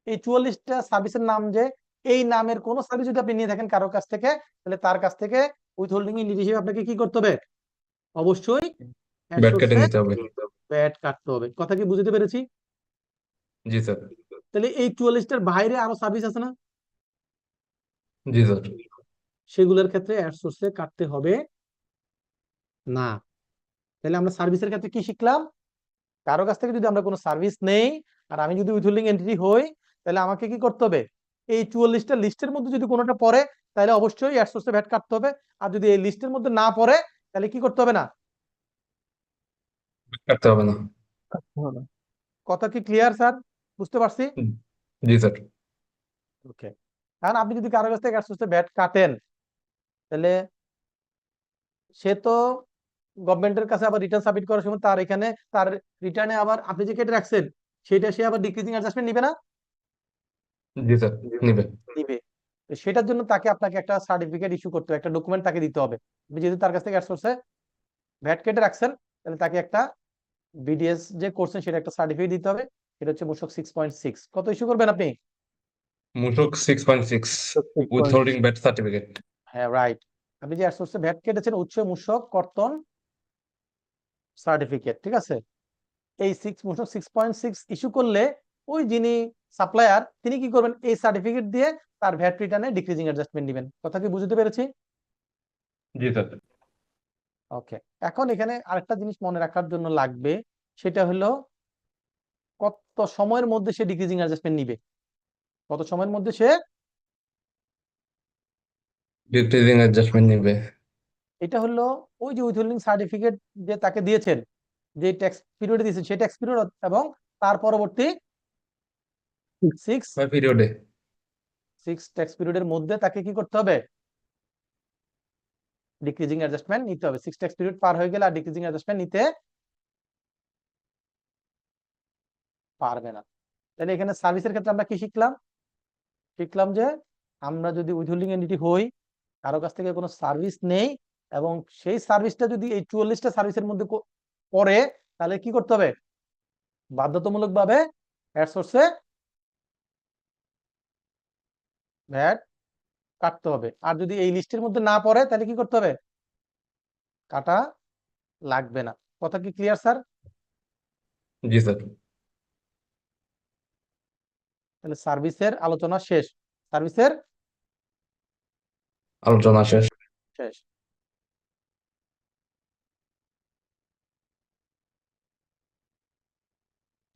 এই 44টা সার্ভিসের নাম, যে এই নামের কোন সার্ভিস যদি আপনি নিয়ে থাকেন কারো কাছ থেকে, তাহলে তার কাছ থেকে উইথহোল্ডিং এন্টিটি হিসেবে আপনাকে কি করতে হবে? অবশ্যই ব্যাট কেটে নিতে হবে। ভ্যাট কাটতে হবে। কথা কি বুঝতে পেরেছি? জি স্যার। তাহলে এই 44টার বাইরে আরো সার্ভিস আছে না, জি স্যার। সেগুলোর ক্ষেত্রে অ্যাড সোর্সে কাটতে হবে না। তাহলে আমরা সার্ভিসের ক্ষেত্রে কি শিখলাম? কারো কাছ থেকে যদি আমরা কোনো সার্ভিস নেই আর আমি যদি উইথহোল্ডিং এন্টিটি হই, তাহলে আমাকে কি করতে হবে? এই 44টা লিস্টের মধ্যে যদি কোনোটা পড়ে, তাহলে অবশ্যই অ্যাড সোর্সে ভ্যাট কাটতে হবে। আর যদি এই লিস্টের মধ্যে না পড়ে, তাহলে কি করতে হবে না? কাটতে হবে না। কথা কি ক্লিয়ার স্যার? বুঝতে পারছি? জি স্যার। ওকে। কারণ আপনি যদি কারো কাছ থেকে অ্যাড সোর্সে ভ্যাট কাটেন, তাহলে সে তো গভর্নমেন্টের কাছে আবার রিটার্ন সাবমিট করার সময় তার এখানে তার রিটার্নে আবার আপনি যে কেটে রাখছেন, সেটা সে আবার ডিক্রিজিং অ্যাডজাস্টমেন্ট নিবে না? জি স্যার, নিবে। নিবে। তো সেটার জন্য তাকে আপনাকে একটা সার্টিফিকেট ইস্যু করতে হবে, একটা ডকুমেন্ট তাকে দিতে হবে। আপনি যেহেতু তার কাছ থেকে অ্যাড সোর্সে ভ্যাট কেটে রাখছেন, তাহলে তাকে একটা বিডিএস যে করছেন সেটা একটা সার্টিফিকেট দিতে হবে। এটা হচ্ছে মূসক 6.6। কত ইস্যু করবেন আপনি? মূসক 6.6 উইথহোল্ডিং ব্যাট সার্টিফিকেট। হ্যাঁ রাইট, আপনি যে সোর্সে ভ্যাট কেটেছেন উৎস মূসক কর্তন সার্টিফিকেট, ঠিক আছে। এই 6.6 ইস্যু করলে ওই যিনি সাপ্লায়ার তিনি কি করবেন, এই সার্টিফিকেট দিয়ে তার ভ্যাট রিটার্নে ডিক্রিজিং অ্যাডজাস্টমেন্ট দিবেন। কথা কি বুঝতে পেরেছি? জি স্যার। ওকে, এখন এখানে আরেকটা জিনিস মনে রাখার জন্য লাগবে, সেটা হলো কত সময়ের মধ্যে সে ডিক্রিজিং অ্যাডজাস্টমেন্ট নিবে, কত সময়ের মধ্যে সে, ডিক্রিজিং অ্যাডজাস্টমেন্ট নিবে। এটা হলো ওই যে উইথহোল্ডিং সার্টিফিকেট যে তাকে দিয়েছেন, যে ট্যাক্স পিরিয়ডে দিয়েছেন সেই ট্যাক্স পিরিয়ড এবং তার পরবর্তী 6 পিরিয়ডে ট্যাক্স পিরিয়ডের মধ্যে তাকে কি করতে হবে, ডিক্রিজিং অ্যাডজাস্টমেন্ট নিতে হবে। 6 ট্যাক্স পিরিয়ড পার হয়ে গেলে আর ডিক্রিজিং অ্যাডজাস্টমেন্ট নিতে পারবে না। তাহলে এখানে সার্ভিসের ক্ষেত্রে আমরা কি শিখলাম? শিখলাম যে আমরা যদি উইথহোল্ডিং এন্টিটি হই, কারো কাছ থেকে কোনো সার্ভিস নেই এবং সেই সার্ভিসটা যদি এই 44টা সার্ভিসের মধ্যে পড়ে, তাহলে কি করতে হবে, বাধ্যতামূলকভাবে অ্যাড সোর্সে ভ্যাট কাটতে হবে। আর যদি এই লিস্টের মধ্যে না পড়ে তাহলে কি করতে হবে, কাটা লাগবে না। কথা কি ক্লিয়ার স্যার? জি স্যার। তাহলে সার্ভিসের আলোচনা শেষ, সার্ভিসের আলোচনা শেষ। শেষ।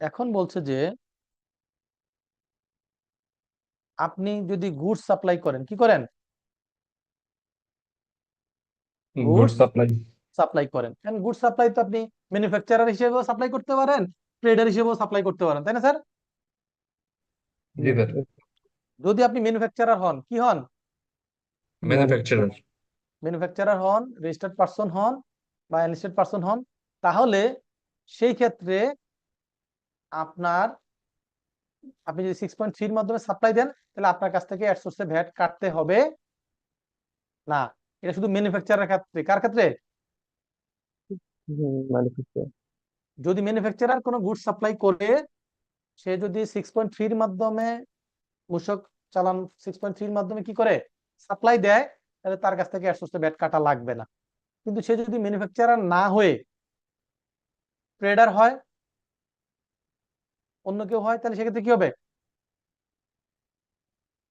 এখন বলছে যে আপনি যদি গুডস সাপ্লাই করেন, কি করেন, গুড সাপ্লাই। সাপ্লাই করেন, কারণ গুড সাপ্লাই তো আপনি ম্যানুফ্যাকচারার হিসেবেও সাপ্লাই করতে পারেন, ট্রেডার হিসেবেও সাপ্লাই করতে পারেন, তাই না স্যার? জি স্যার। যদি আপনি ম্যানুফ্যাকচারার হন, কি হন, ম্যানুফ্যাকচারার। ম্যানুফ্যাকচারার হন, রেজিস্টার্ড পারসন হন বা এনলিস্টেড পারসন হন, তাহলে সেই ক্ষেত্রে আপনার, আপনি যদি 6.3 এর মাধ্যমে সাপ্লাই দেন, তাহলে আপনার কাছ থেকে অ্যাড সোর্সে ভ্যাট কাটতে হবে না। এটা শুধু ম্যানুফ্যাকচারার ক্ষেত্রে। কার ক্ষেত্রে? ম্যানুফ্যাকচার। যদি ম্যানুফ্যাকচারার কোনো গুড সাপ্লাই করে, সে যদি 6.3 এর মাধ্যমে মূসক চালান 6.3 এর মাধ্যমে কি করে সাপ্লাই দেয়, তাহলে তার কাছ থেকে অ্যাড সোর্সে ভ্যাট কাটা লাগবে না। কিন্তু সে যদি ম্যানুফ্যাকচারার না হয়ে ট্রেডার হয়, অন্য কেউ হয়, তাহলে সেক্ষেত্রে কি হবে,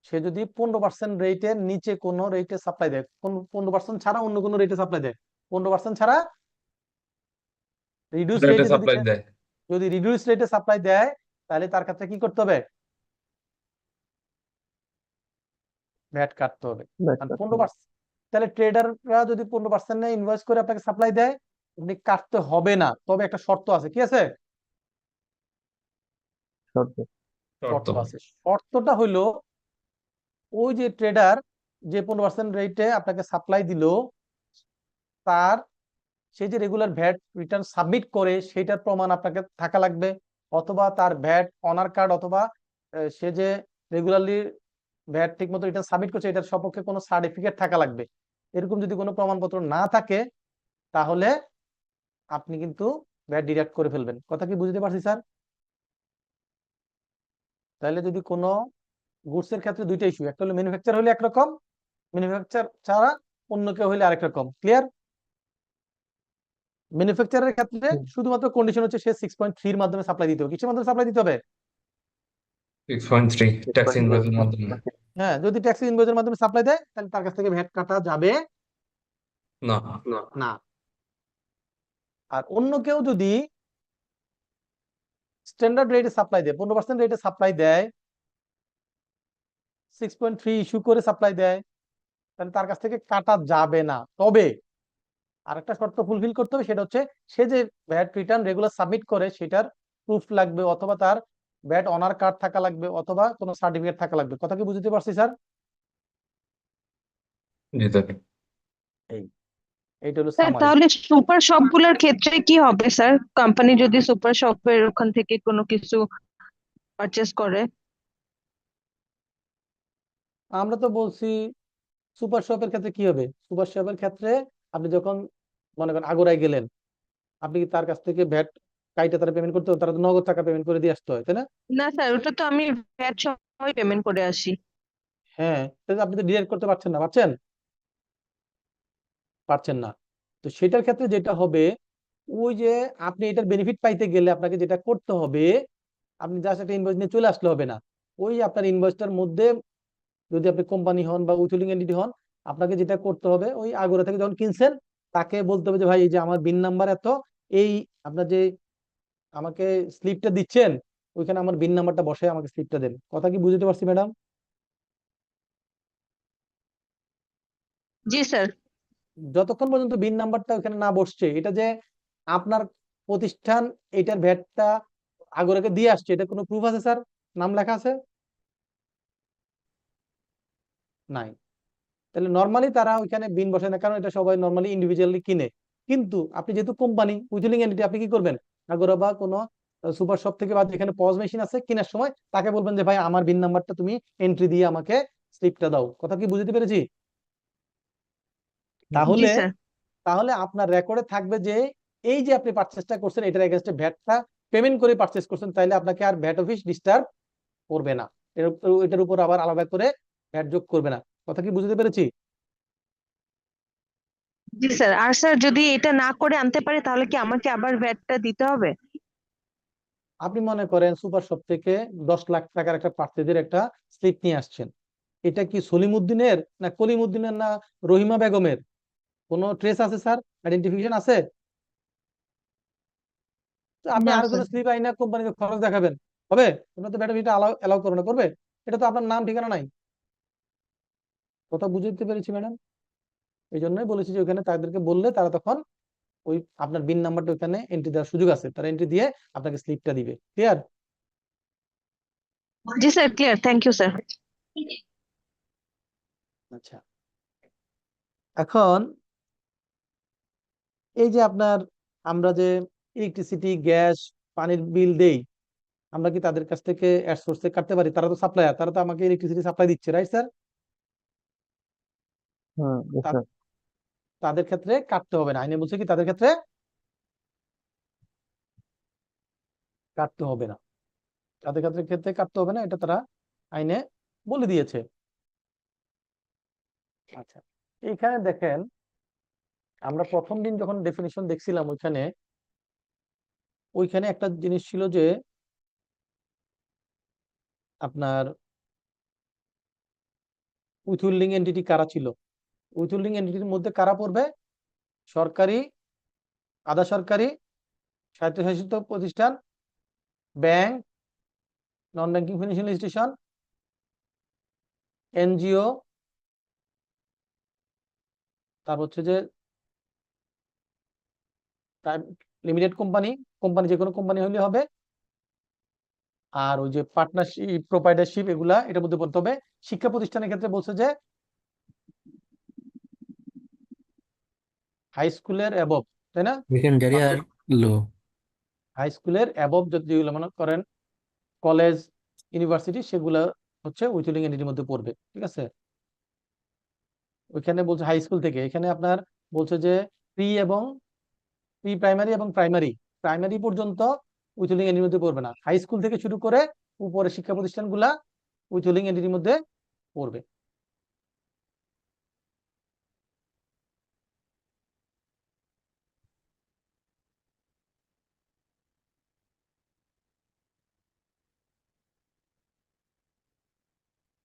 সে যদি 15% রেটের নিচে কোনো রেটে সাপ্লাই দেয়, 15% ছাড়া অন্য কোনো রেটে সাপ্লাই দেয়, 15% ছাড়া রিডিউস রেটে রেটে সাপ্লাই দেয়। যদি রিডিউস রেটে সাপ্লাই দেয়, তাহলে তার ক্ষেত্রে কি করতে হবে, ভ্যাট কাটতে হবে। 15%, তাহলে ট্রেডাররা যদি 15% ইনভয়েস করে আপনাকে সাপ্লাই দেয়, আপনি কাটতে হবে না। তবে একটা শর্ত আছে, কি আছে, শর্ত। শর্ত আছে। শর্তটা হইলো ওই যে ট্রেডার যে 15% রেটে আপনাকে সাপ্লাই দিল, তার সেই যে রেগুলার ভ্যাট রিটার্ন সাবমিট করে সেটার প্রমাণ আপনাকে থাকা লাগবে, অথবা তার ভ্যাট অনার কার্ড, অথবা সে যে রেগুলারলি ভ্যাট ঠিক মতো রিটার্ন সাবমিট করছে এটার সপক্ষে কোনো সার্টিফিকেট থাকা লাগবে। এরকম যদি কোনো প্রমাণপত্র না থাকে, তাহলে আপনি কিন্তু ভ্যাট ডিডাক্ট করে ফেলবেন। কথা কি বুঝতে পারছি স্যার? তাহলে যদি কোনো গুডস এর ক্ষেত্রে দুইটা ইস্যু, একটা হলো ম্যানুফ্যাকচার হলে একরকম, ম্যানুফ্যাকচার ছাড়া অন্য কেউ হলে আরেক রকম। ক্লিয়ার? ম্যানুফ্যাকচারের ক্ষেত্রে শুধুমাত্র কন্ডিশন হচ্ছে সে 6.3 এর মাধ্যমে সাপ্লাই দিতে হবে। কিসের মাধ্যমে সাপ্লাই দিতে হবে? 6.3 ট্যাক্স ইনভয়েসের মাধ্যমে। হ্যাঁ, যদি ট্যাক্স ইনভয়েসের মাধ্যমে সাপ্লাই দেয়, তাহলে তার কাছ থেকে ভ্যাট কাটা যাবে না। না। আর অন্য কেউ যদি স্ট্যান্ডার্ড রেটে সাপ্লাই দেয়, 15% রেটে সাপ্লাই দেয়, 6.3 ইস্যু করে সাপ্লাই দেয়, তাহলে তার কাছ থেকে কাটা যাবে না। তবে আরেকটা শর্ত ফুলফিল করতে হবে, সেটা হচ্ছে সে যে ভ্যাট রিটার্ন রেগুলার সাবমিট করে সেটার প্রুফ লাগবে, অথবা তার ভ্যাট অনার কার্ড থাকা লাগবে, অথবা কোনো সার্টিফিকেট থাকা লাগবে। কথা কি বুঝতে পারছি স্যার? জি স্যার। এইটা হলো স্যার সামারি। তাহলে সুপার শপ গুলোর ক্ষেত্রে কি হবে স্যার, কোম্পানি যদি সুপার শপের ওখান থেকে কোনো কিছু পারচেস করে? আমরা তো বলছি সুপার শপের ক্ষেত্রে কি হবে, সুপার শপের ক্ষেত্রে আপনি যখন মনে করেন আগুরায় গেলেন, আপনি কি তার কাছ থেকে ভ্যাট কাইটা তারা পেমেন্ট করতে হবে? তারা তো নগদ টাকা পেমেন্ট করে দিয়ে আসতে হয়, তাই না? না স্যার, ওটা তো আমি ভ্যাট সহ পেমেন্ট করে আসি। হ্যাঁ, তাহলে আপনি তো ডিরেক্ট করতে পারছেন না, পারছেন? পারছেন না। তো সেটার ক্ষেত্রে যেটা হবে, ওই যে আপনি এটার বেনিফিট পাইতে গেলে আপনাকে যেটা করতে হবে, আপনি জাস্ট একটা ইনভয়েস নিয়ে চলে আসলে হবে না। ওই আপনার ইনভয়েসটার মধ্যে যদি আপনি কোম্পানি হন বা উইথহোল্ডিং এন্টিটি হন, আপনাকে যেটা করতে হবে, ওই আগোরা থেকে যখন কিনছেন তাকে বলতে হবে যে ভাই এই যে আমার বিন নাম্বার এত, এই আপনার যে আমাকে স্লিপটা দিচ্ছেন ওইখানে আমার বিন নাম্বারটা বসায় আমাকে স্লিপটা দেন। কথা কি বুঝতে পারছি ম্যাডাম? জি স্যার। যতক্ষণ পর্যন্ত বিন নাম্বারটা ওখানে না বসছে, এটা যে আপনার প্রতিষ্ঠান এটার ভ্যাটটা আগোরাকে দিয়ে আসছে, এটা কোনো প্রুফ আছে স্যার? নাম লেখা আছে? নাই। তাহলে নর্মালি তারা ওইখানে বিন বসে না, কারণ এটা সবাই নর্মালি ইন্ডিভিজুয়ালি কিনে। কিন্তু আপনি যেহেতু কোম্পানি উইথহোল্ডিং এন্টিটি, আপনি কি করবেন, আগোরা বা কোনো সুপার শপ থেকে বা যেখানে পজ মেশিন আছে কেনার সময় তাকে বলবেন যে ভাই আমার বিন নাম্বারটা তুমি এন্ট্রি দিয়ে আমাকে স্লিপটা দাও। কথা কি বুঝতে পেরেছি? জি তাহলে স্যার। তাহলে আপনার রেকর্ডে থাকবে যে এই যে আপনি পারচেসটা করছেন এটার এগেইনস্টে ভ্যাটটা পেমেন্ট করে পারচেস করছেন, তাইলে আপনাকে আর ভ্যাট অফিস ডিস্টার্ব করবে না, এটার উপর আবার আলাদা করে ভ্যাট যোগ করবে না। কথা কি বুঝতে পেরেছি? জি স্যার। আর স্যার যদি এটা না করে আনতে পারে তাহলে কি আমাকে আবার ভ্যাটটা দিতে হবে? আপনি মনে করেন সুপার শপ থেকে 10 লাখ টাকার একটা পার্চেজের একটা স্লিপ নিয়ে আসছেন, এটা কি সলিমউদ্দিনের না কলিমউদ্দিনের না রহিমা বেগমের? কোনো ট্রেস আছে স্যার? আইডেন্টিফিকেশন আছে? তো আপনি না স্যার। আরেকজনের স্লিপ আইনা কোম্পানিকে খরচ দেখাবেন, হবে? তোমরা তো ব্যাটারিটা অ্যালাউ করো না, করবে? এটা তো আপনার নাম ঠিকানা নাই। কথা বুঝতে পেরেছি ম্যাডাম? এই জন্যই বলেছি যে ওখানে তাদেরকে বললে তারা তখন ওই আপনার বিন নাম্বারটা ওখানে এন্ট্রি দেওয়ার সুযোগ আছে, তারা এন্ট্রি দিয়ে আপনাকে স্লিপটা দিবে। ক্লিয়ার? জি sir, clear. Thank you sir. আচ্ছা, এখন এই যে আপনার আমরা যে ইলেকট্রিসিটি, গ্যাস, পানির বিল দেই, আমরা কি তাদের কাছ থেকে এর সোর্সে কাটতে পারি? তারা তো সাপ্লায়ার, তারা তো আমাকে ইলেকট্রিসিটি সাপ্লাই দিচ্ছে, রাইট স্যার? হুম, yes, sir. তাদের ক্ষেত্রে কাটতে হবে না, আইনে বলছে কি তাদের ক্ষেত্রে কাটতে হবে না, তাদের ক্ষেত্রে কাটতে হবে না, এটা তারা আইনে বলে দিয়েছে। আচ্ছা, এইখানে দেখেন আমরা প্রথম দিন যখন ডেফিনিশন দেখছিলাম ওইখানে একটা জিনিস ছিল যে আপনার উইথহোল্ডিং এন্টিটি কারা ছিল। উইথহোল্ডিং এন্টিটির মধ্যে কারা পড়বে? সরকারি, আধা সরকারি, স্বায়ত্তশাসিত প্রতিষ্ঠান, bank, non banking financial institution, NGO, তারপর হচ্ছে যে লিমিটেড কোম্পানি, যে কোনো কোম্পানি হলে হবে, আর ওই যে পার্টনারশিপ, প্রোপাইটারশিপ, এগুলা এটার মধ্যে পড়তে হবে। শিক্ষা প্রতিষ্ঠানের ক্ষেত্রে বলছে যে হাই স্কুলের অ্যাবভ, তাই না? We can carry our low. High স্কুলের অ্যাবভ যেগুলো মনে করেন কলেজ, ইউনিভার্সিটি, সেগুলো হচ্ছে উইথহোল্ডিং এন্টিটির মধ্যে পড়বে। ঠিক আছে? ওইখানে বলছে হাই স্কুল থেকে, এখানে আপনার বলছে যে প্রি প্রাইমারি এবং প্রাইমারি পর্যন্ত উইথহোল্ডিং এন্টিটির মধ্যে পড়বে না, হাই স্কুল থেকে শুরু করে উপরে শিক্ষা প্রতিষ্ঠানগুলা উইথহোল্ডিং এন্টিটির মধ্যে পড়বে।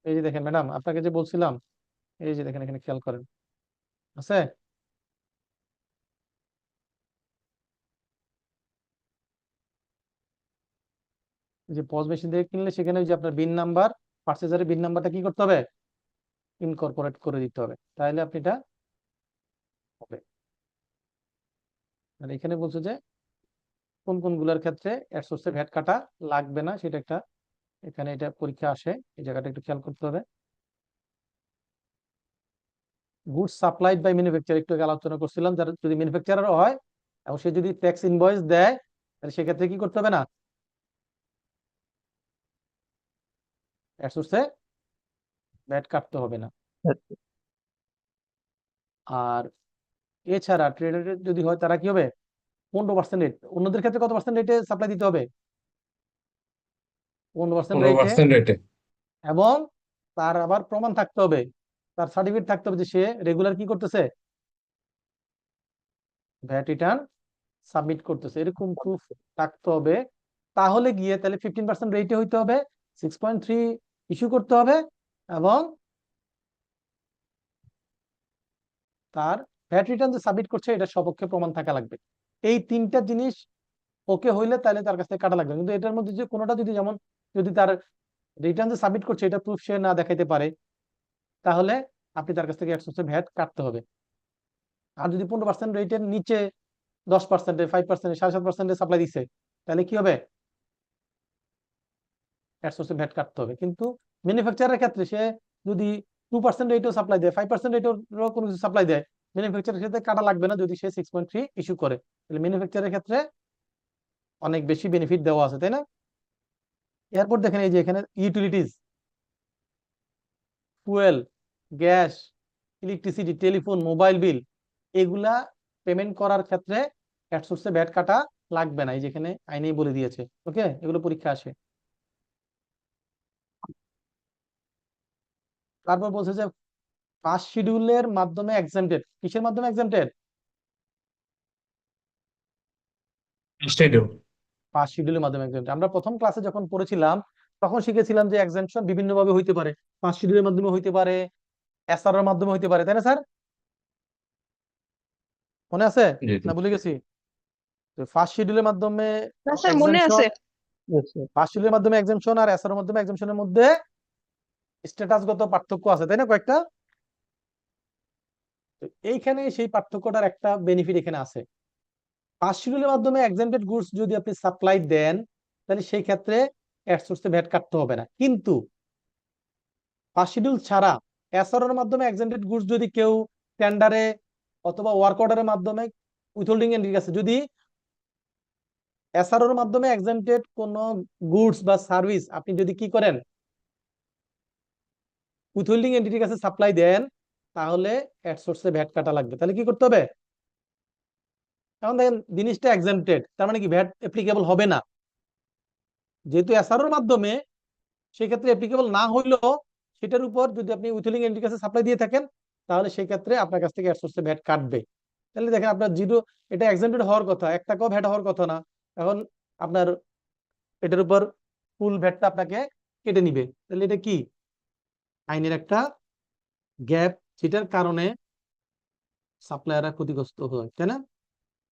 এই যে দেখেন ম্যাডাম, আপনাকে যে বলছিলাম, এই যে দেখেন এখানে খেয়াল করেন, আছে যে পজ মেশিন থেকে কিনলে সেখানে ওই যে আপনার বিন নাম্বার, পার্চেজারের বিন নাম্বারটা কি করতে হবে, ইনকর্পোরেট করে দিতে হবে, তাহলে আপনি এটা হবে। আর এখানে বলছে যে কোন কোন গুলার ক্ষেত্রে এর সোর্সে ভ্যাট কাটা লাগবে না, সেটা একটা এখানে এটা পরীক্ষা আসে, এই জায়গাটা একটু খেয়াল করতে হবে। গুডস সাপ্লাইড বাই ম্যানুফ্যাকচার, একটু আগে আলোচনা করছিলাম, যারা যদি ম্যানুফ্যাকচারার হয় এবং সে যদি ট্যাক্স ইনভয়েস দেয়, তাহলে সেক্ষেত্রে কি করতে হবে না, এর সোর্সে ভ্যাট কাটতে হবে না। আর এছাড়া ট্রেডার যদি হয় তারা কি হবে, 15% রেট, অন্যদের ক্ষেত্রে কত পার্সেন্ট রেটে সাপ্লাই দিতে হবে, 15% রেটে, 15% রেটে। এবং তার আবার প্রমাণ থাকতে হবে, তার সার্টিফিকেট থাকতে হবে যে সে রেগুলার কি করতেছে, ভ্যাট রিটার্ন সাবমিট করতেছে, এরকম প্রুফ থাকতে হবে। তাহলে গিয়ে তাহলে 15% রেটে হইতে হবে, 6.3 ইস্যু করতে হবে, এবং তার ভ্যাট রিটার্ন যে সাবমিট করছে এটা সপক্ষে প্রমাণ থাকা লাগবে। এই তিনটা জিনিস ওকে হইলে তাহলে তার কাছ থেকে কাটা লাগবে। কিন্তু এটার মধ্যে যে কোনোটা যদি, যেমন যদি তার রিটার্ন যে সাবমিট করছে এটা প্রুফ সে না দেখাইতে পারে, তাহলে আপনি তার কাছ থেকে 100% ভ্যাট কাটতে হবে। আর যদি 15% রেটের নিচে 10%, 5%, 7.5% সাপ্লাই দিচ্ছে, তাহলে কি হবে? 100% ভ্যাট কাটতে হবে। কিন্তু ম্যানুফ্যাকচারের ক্ষেত্রে সে যদি 2% রেটেও সাপ্লাই দেয়, 5% রেটেও কোনো কিছু সাপ্লাই দেয়, ম্যানুফ্যাকচারের ক্ষেত্রে কাটা লাগবে না যদি সে 6.3 ইস্যু করে। তাহলে ম্যানুফ্যাকচারের ক্ষেত্রে অনেক বেশি বেনিফিট দেওয়া আছে, তাই না? এরপর দেখেন এই যে এখানে utilities, fuel, gas, electricity, telephone, mobile bill, এগুলা পেমেন্ট করার ক্ষেত্রে অ্যাট সোর্সে ভ্যাট কাটা লাগবে না, এই যেখানে আইনেই বলে দিয়েছে। ওকে, এগুলো পরীক্ষা আসে। তারপর বলছে যে ফার্স্ট শিডিউলের মাধ্যমে এক্সাম্পটেড। কিসের মাধ্যমে এক্সাম্পটেড? শিডিউল। ফার্স্ট শিডিউলের মাধ্যমে এক্সাম্পটেড। আমরা প্রথম ক্লাসে যখন পড়েছিলাম তখন শিখেছিলাম যে এক্সাম্পশন বিভিন্ন ভাবে হইতে পারে, ফার্স্ট শিডিউলের মাধ্যমে হইতে পারে, এসআর এর মাধ্যমে হইতে পারে, তাই না স্যার? মনে আছে জি জি। না ভুলে গেছি? তো ফার্স্ট শিডিউলের মাধ্যমে না স্যার, মনে আছে। Yes, sir. ফার্স্ট শিডিউলের মাধ্যমে এক্সাম্পশন আর এসআর এর মাধ্যমে এক্সাম্পশনের মধ্যে স্ট্যাটাসগত পার্থক্য আছে, তাই না? কয়েকটা। তো এইখানে সেই পার্থক্যটার একটা বেনিফিট এখানে আছে। ফার্স্ট শিডিউলের মাধ্যমে এক্সাম্পটেড গুডস যদি আপনি সাপ্লাই দেন, তাহলে সেই ক্ষেত্রে অ্যাট সোর্সে ভ্যাট কাটতে হবে না। কিন্তু ফার্স্ট শিডিউল ছাড়া এসআর এর মাধ্যমে এক্সাম্পটেড গুডস যদি কেউ টেন্ডারে অথবা ওয়ার্ক অর্ডারের মাধ্যমে উইথহোল্ডিং এন্ট্রির কাছে, যদি এসআর এর মাধ্যমে এক্সাম্পটেড কোন গুডস বা সার্ভিস আপনি যদি কি করেন, উইথহোল্ডিং এন্টিটির কাছে সাপ্লাই দেন, তাহলে অ্যাট সোর্সে ভ্যাট কাটা লাগবে। তাহলে কি করতে হবে? এখন দেখেন জিনিসটা এক্সাম্পটেড, তার মানে কি ভ্যাট অ্যাপ্লিকেবল হবে না। যেহেতু এসআর এর মাধ্যমে, সেক্ষেত্রে অ্যাপ্লিকেবল না হইলেও সেটার উপর যদি আপনি উইথহোল্ডিং এন্টিটির কাছে সাপ্লাই দিয়ে থাকেন, তাহলে সেই ক্ষেত্রে আপনার কাছ থেকে অ্যাট সোর্সে ভ্যাট কাটবে। তাহলে দেখেন আপনার জিরো, এটা এক্সাম্পটেড হওয়ার কথা, 1 টাকাও ভ্যাট হওয়ার কথা না। এখন আপনার এটার উপর ফুল ভ্যাটটা আপনাকে কেটে নিবে। তাহলে এটা কি আইনের একটা গ্যাপ, যেটার কারণে সাপ্লায়াররা ক্ষতিগ্রস্ত হয়, তাই না?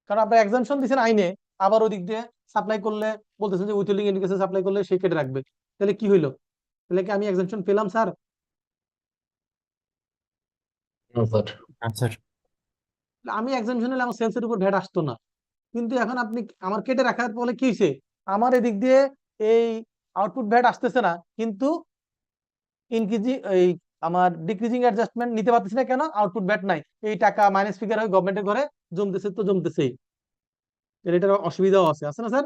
কারণ আপনার এক্সাম্পশন দিচ্ছেন আইনে, আবার ওদিক দিয়ে সাপ্লাই করলে বলতেছেন যে উইথহোল্ডিং এন্টিটির কাছে সাপ্লাই করলে সে কেটে রাখবে। তাহলে কি হইলো? তাহলে কি আমি এক্সাম্পশন পেলাম স্যার? আচ্ছা। আমি এক্সাম্পশন হলে আমার সেলসের উপর ভ্যাট আসতো না। কিন্তু এখন আপনি আমার কেটে রাখার ফলে কি হয়েছে? আমার এদিক দিয়ে এই আউটপুট ভ্যাট আসতেছে না, কিন্তু ইনক্রিজিং এই আমার ডিক্রিজিং অ্যাডজাস্টমেন্ট নিতে পারতেছি না। কেন? আউটপুট ভ্যাট নাই, এই টাকা মাইনাস ফিগার হয়ে গভর্নমেন্টের ঘরে জমতেছে, তো জমতেছেই। এটার অসুবিধাও আছে, আছে না স্যার?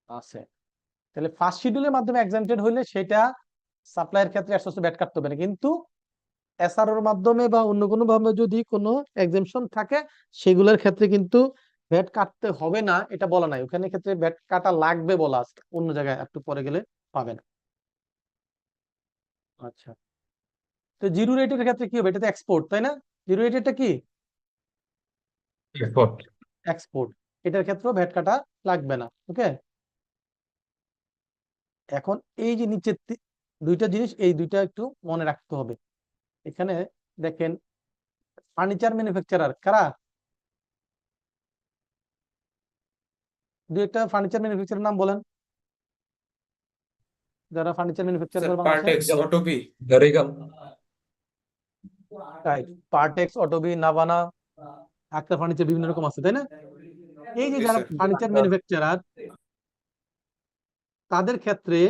আছে। তাহলে ফার্স্ট শিডিউলের মাধ্যমে এক্সাম্পটেড হইলে সেটা সাপ্লাইয়ের ক্ষেত্রে অ্যাট সোর্সে ভ্যাট কাটতে হবে না। কিন্তু এসআর এর মাধ্যমে বা অন্য কোনো ভাবে যদি কোনো এক্সাম্পশন থাকে, সেগুলোর ক্ষেত্রে কিন্তু ভ্যাট কাটতে হবে না এটা বলা নাই, ওখানে ক্ষেত্রে ভ্যাট কাটা লাগবে বলা আছে, অন্য জায়গায় একটু পরে গেলে পাবেন। আচ্ছা, তো জিরো রেটের ক্ষেত্রে কি হবে? এটা তো এক্সপোর্ট, তাই না? জিরো রেটেরটা কি? এক্সপোর্ট। এক্সপোর্ট। এটার ক্ষেত্রেও ভ্যাট কাটা লাগবে না। ওকে, এখন এই যে নিচে দুইটা জিনিস, এই দুইটা একটু মনে রাখতে হবে। এখানে দেখেন ফার্নিচার ম্যানুফ্যাকচারার কারা? দুই একটা ফার্নিচার ম্যানুফ্যাকচারার নাম বলেন, যারা ফার্নিচার ম্যানুফ্যাকচার করে বাংলাদেশে। পার্টেক্স, অটোবি, রেগাল। পার্টেক্স, অটোবি, নাভানা, আক্তার ফার্নিচার, বিভিন্ন রকম আছে, তাই না? এই যে Yes, যারা sir. ফার্নিচার ম্যানুফ্যাকচারার, তাদের ক্ষেত্রে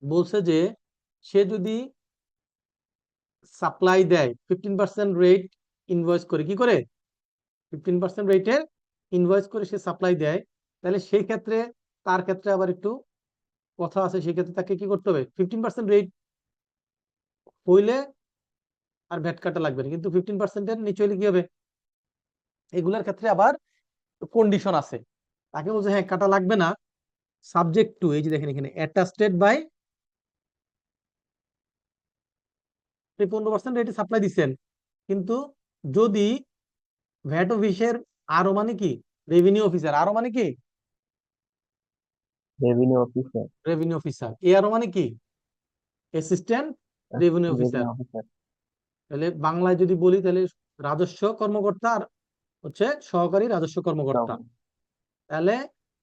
বলছে যে সে যদি সাপ্লাই দেয় 15% রেট ইনভয়েস করে, কি করে 15% রেটের ইনভয়েস করে সে সাপ্লাই দেয়, তাহলে সেই ক্ষেত্রে তার ক্ষেত্রে আবার একটু কথা আছে। সেক্ষেত্রে তাকে কি করতে হবে? 15% রেট হইলে আর ভ্যাট কাটা লাগবে না, কিন্তু 15%-এর নিচে হলে কি হবে? এগুলোর ক্ষেত্রে আবার কন্ডিশন আছে। তাকে বলছে হ্যাঁ কাটা লাগবে না, সাবজেক্ট টু, এই যে দেখেন এখানে অ্যাটাস্টেড বাই 15% রেটে সাপ্লাই দিচ্ছেন, কিন্তু যদি ভ্যাট অফিসের আরো মানে কি রেভিনিউ অফিসার, আরো মানে কি রেভিনিউ অফিসার, রেভিনিউ অফিসার, এ আরো মানে কি assistant revenue officer. Revenue officer, তাহলে বাংলায় যদি বলি তাহলে রাজস্ব কর্মকর্তা আর হচ্ছে সহকারী রাজস্ব কর্মকর্তা। তাহলে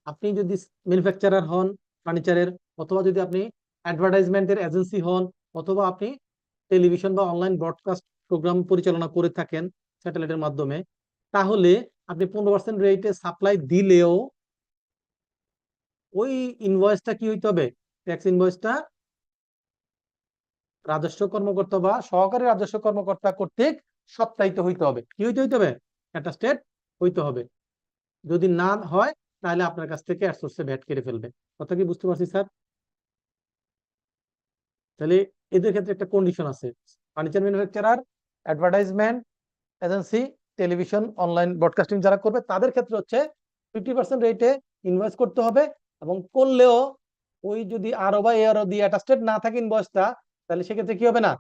আপনি যদি ম্যানুফ্যাকচারার হন ফার্নিচারের, অথবা যদি আপনি অ্যাডভার্টাইজমেন্টের এজেন্সি হন, অথবা আপনি টেলিভিশন বা অনলাইন ব্রডকাস্ট প্রোগ্রাম পরিচালনা করে থাকেন স্যাটেলাইটের মাধ্যমে, তাহলে আপনি 15% রেটে সাপ্লাই দিলেও ওই ইনভয়েসটা কি হইতে হবে, ট্যাক্স ইনভয়েসটা রাজস্ব কর্মকর্তা বা সহকারী রাজস্ব কর্মকর্তা কর্তৃক সত্যায়িত হইতে হবে। কি হইতে হবে, অ্যাটাস্টেড হইতে হবে। যদি না হয় তাহলে আপনার কাছ থেকে অ্যাডসোর্সে ভ্যাট কেটে ফেলবে। কথা কি বুঝতে পারছি স্যার? তাহলে এদের ক্ষেত্রে একটা কন্ডিশন আছে, furniture manufacturer, advertisement agency, television online broadcasting যারা করবে তাদের ক্ষেত্রে হচ্ছে 50% রেটে ইনভয়েস করতে হবে, এবং করলেও ওই যদি আরো বা এআরও দিয়ে অ্যাটাস্টেড না থাকে ইনভয়েসটা, তাহলে সেক্ষেত্রে কি হবে না,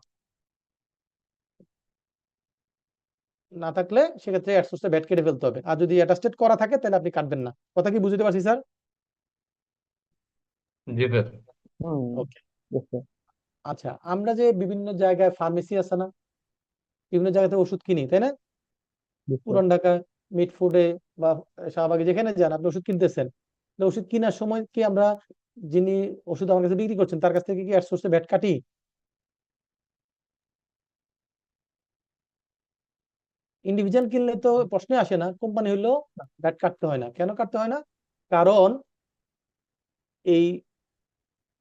না থাকলে সেক্ষেত্রে অ্যাডসোর্সে ভ্যাট কেটে ফেলতে হবে। আর যদি অ্যাটাস্টেড করা থাকে তাহলে আপনি কাটবেন না। কথা কি বুঝতে পারছি স্যার? জি স্যার। হুম, ওকে। yes, sir. আচ্ছা, আমরা যে বিভিন্ন জায়গায় ফার্মেসি আছে না, বিভিন্ন জায়গাতে ওষুধ কিনি, তাই না? Yes, sir. পুরান ঢাকা মিটফুডে বা শাহবাগে যেখানে যান আপনি ওষুধ কিনতেছেন, তো ওষুধ কেনার সময় কি আমরা যিনি ওষুধ আমার কাছে বিক্রি করছেন তার কাছ থেকে কি অ্যাডসোর্সে ভ্যাট কাটি? ইন্ডিভিজুয়াল কিনলে তো প্রশ্নে আসে না, কোম্পানি হইলেও ভ্যাট কাটতে হয় না। কেন কাটতে হয় না? কারণ এই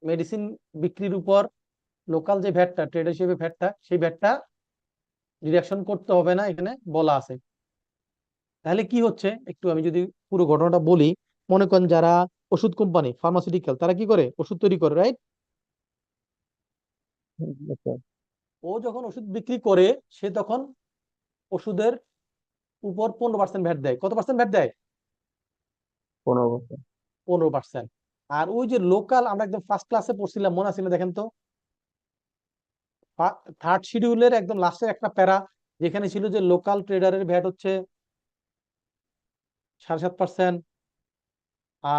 মেডিসিন বিক্রির উপর লোকাল যে ভ্যাটটা, ট্রেড হিসেবে ভ্যাটটা, সেই ভ্যাটটা ডিডাকশন করতে হবে না, এখানে বলা আছে। তাহলে কি হচ্ছে, একটু আমি যদি পুরো ঘটনাটা বলি, মনে করেন যারা ওষুধ কোম্পানি ফার্মাসিউটিক্যাল, তারা কি করে, ওষুধ তৈরি করে, রাইট? Yes, sir. ও যখন ওষুধ বিক্রি করে সে তখন ওষুধের উপর 15% ভ্যাট দেয়। কত পার্সেন্ট ভ্যাট দেয়? 15%. 15%। আর ওই যে লোকাল, আমরা একদম ফার্স্ট ক্লাসে পড়ছিলাম, মনে আছে না, দেখেন তো, থার্ড শিডিউলের একদম লাস্টের একটা প্যারা, যেখানে ছিল যে লোকাল ট্রেডারের ভ্যাট হচ্ছে 7.5%,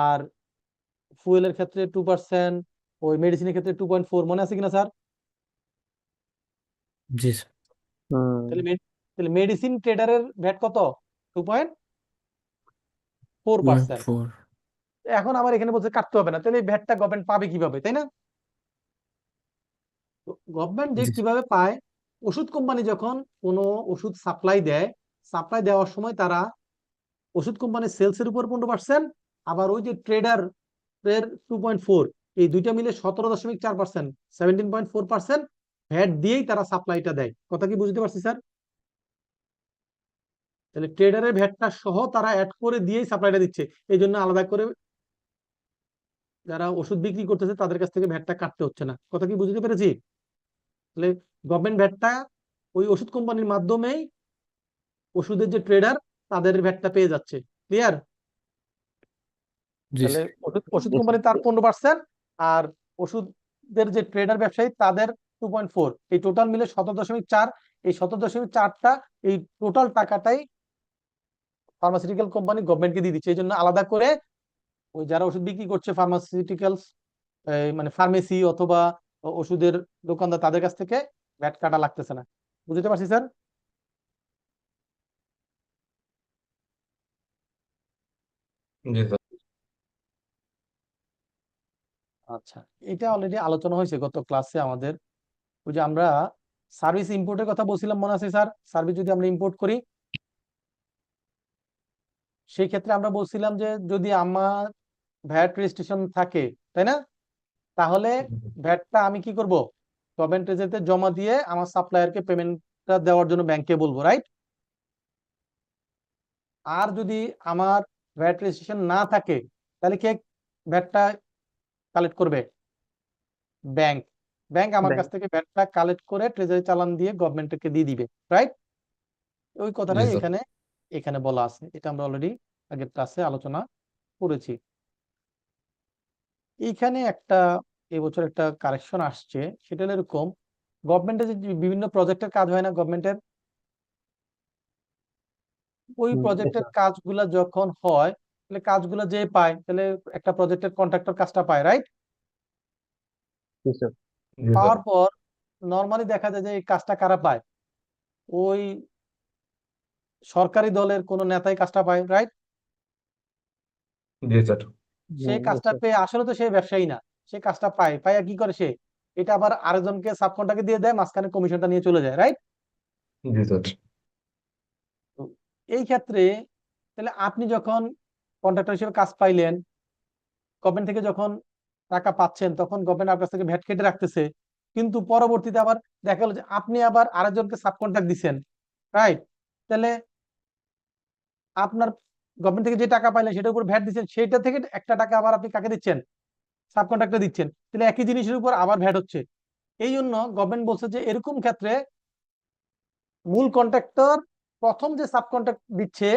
আর ফুয়েলের ক্ষেত্রে 2%, ওই মেডিসিনের ক্ষেত্রে 2.4, মনে আছে কিনা স্যার? জি হুম, তাহলে মেডিসিন ট্রেডারের ভ্যাট কত? 2.4%। এখন আমার এখানে বলছে কাটতে হবে না, তাহলে এই ভ্যাটটা গভর্নমেন্ট পাবে কিভাবে, তাই না? গভর্নমেন্ট যে কিভাবে পায়, ওষুধ কোম্পানি যখন কোনো ওষুধ সাপ্লাই দেয়, সাপ্লাই দেওয়ার সময় তারা ওষুধ কোম্পানির সেলস এর উপর 15%, আবার ওই যে ট্রেডার এর 2.4, এই দুইটা মিলে 17.4%, 17.4% ভ্যাট দিয়েই তারা সাপ্লাইটা দেয়। কথা কি বুঝতে পারছি স্যার? তাহলে ট্রেডারের ভ্যাটটা সহ তারা অ্যাড করে দিয়েই সাপ্লাইটা দিচ্ছে, এই জন্য আলাদা করে যারা ওষুধ বিক্রি করতেছে তাদের কাছ থেকে ভ্যাটটা কাটতে হচ্ছে না। কথা কি বুঝতে পেরেছি? তাহলে গভর্নমেন্ট ভ্যাটটা ওই ওষুধ কোম্পানির মাধ্যমেই ওষুধের যে ট্রেডার তাদের ভ্যাটটা পেয়ে যাচ্ছে। ক্লিয়ার? তাহলে ওষুধ Yes, কোম্পানি sir. তার 15%, আর ওষুধের যে ট্রেডার ব্যবসায়ী তাদের 2.4, এই টোটাল মিলে 17.4। এই 17.4টা এই টোটাল টাকাটাই ফার্মাসিউটিক্যাল কোম্পানি গভর্নমেন্টকে দিয়ে দিচ্ছে। এই জন্য আলাদা করে ওই যারা ওষুধ বিক্রি করছে ফার্মাসিউটিক্যালস, মানে ফার্মেসি অথবা ওষুধের দোকানদার, তাদের কাছ থেকে ভ্যাট কাটা লাগতেছে না। বুঝতে পারছি স্যার? জি স্যার। আচ্ছা, এটা অলরেডি আলোচনা হয়েছে গত ক্লাসে আমাদের। ওই যে আমরা সার্ভিস ইম্পোর্টের কথা বলছিলাম, মনে আছে স্যার? সার্ভিস যদি আমরা ইম্পোর্ট করি, সেই ক্ষেত্রে আমরা বলছিলাম যে যদি আমার ভ্যাট রেজিস্ট্রেশন থাকে, তাই না, তাহলে ভ্যাটটা আমি কি করব, গভর্নমেন্ট রেজিস্ট্রিতে জমা দিয়ে আমার সাপ্লায়ারকে পেমেন্টটা দেওয়ার জন্য ব্যাংকে বলবো, রাইট? আর যদি আমার ভ্যাট রেজিস্ট্রেশন না থাকে, তাহলে কে ভ্যাটটা কালেক্ট করবে? ব্যাংক। ব্যাংক আমার কাছ Bank. থেকে ভ্যাটটা কালেক্ট করে ট্রেজারি চালান দিয়ে গভর্নমেন্টকে দিয়ে দিবে, রাইট? ওই জি কথাটাই স্যার। এখানে এখানে বলা আছে, এটা আমরা অলরেডি আগের ক্লাসে আলোচনা করেছি। এইখানে একটা এবছর একটা কারেকশন আসছে, সেটা হলো এরকম, গভর্নমেন্টের যে বিভিন্ন প্রজেক্টের কাজ হয় না গভর্নমেন্টের, ওই প্রজেক্টের কাজগুলা যখন হয় তাহলে কাজগুলা যে পায় তাহলে একটা প্রজেক্টের কন্ট্রাক্টর কাজটা পায়, রাইট? জি স্যার। জি স্যার পাওয়ার পর নর্মালি দেখা যায় যে এই কাজটা কারা পায়, ওই সরকারি দলের কোন নেতাই কাজটা পায়, রাইট? জি স্যার সে কাজটা পেয়ে আসলে তো সে ব্যবসায়ী না, সে কাজটা পায়, পাইয়া কি করে সে এটা আবার আরেকজনকে সাবকন্ট্রাক্টে দিয়ে দেয়, মাঝখানে কমিশনটা নিয়ে চলে যায়, রাইট? জি স্যার এই ক্ষেত্রে তাহলে আপনি যখন কন্ট্রাক্টর হিসেবে কাজ পাইলেন, গভর্নমেন্ট থেকে যখন টাকা পাচ্ছেন তখন গভর্নমেন্ট আপনার কাছ থেকে ভ্যাট কেটে রাখতেছে, কিন্তু পরবর্তীতে আবার দেখা গেল যে আপনি আবার আরেকজনকে সাবকন্ট্রাক্ট দিচ্ছেন, রাইট? তাহলে আপনার গভর্নমেন্ট থেকে যে টাকা পাইলেন সেটার উপর ভ্যাট দিচ্ছেন, সেটা থেকে একটা টাকা আবার আপনি কাকে দিচ্ছেন, সাবকন্ট্রাক্টর দিচ্ছেন, তাহলে একই জিনিসের উপর আবার ভ্যাট হচ্ছে। এই জন্য গভর্নমেন্ট বলছে যে এরকম ক্ষেত্রে মূল কন্ট্রাক্টর প্রথম যে সাবকন্ট্রাক্ট দিচ্ছে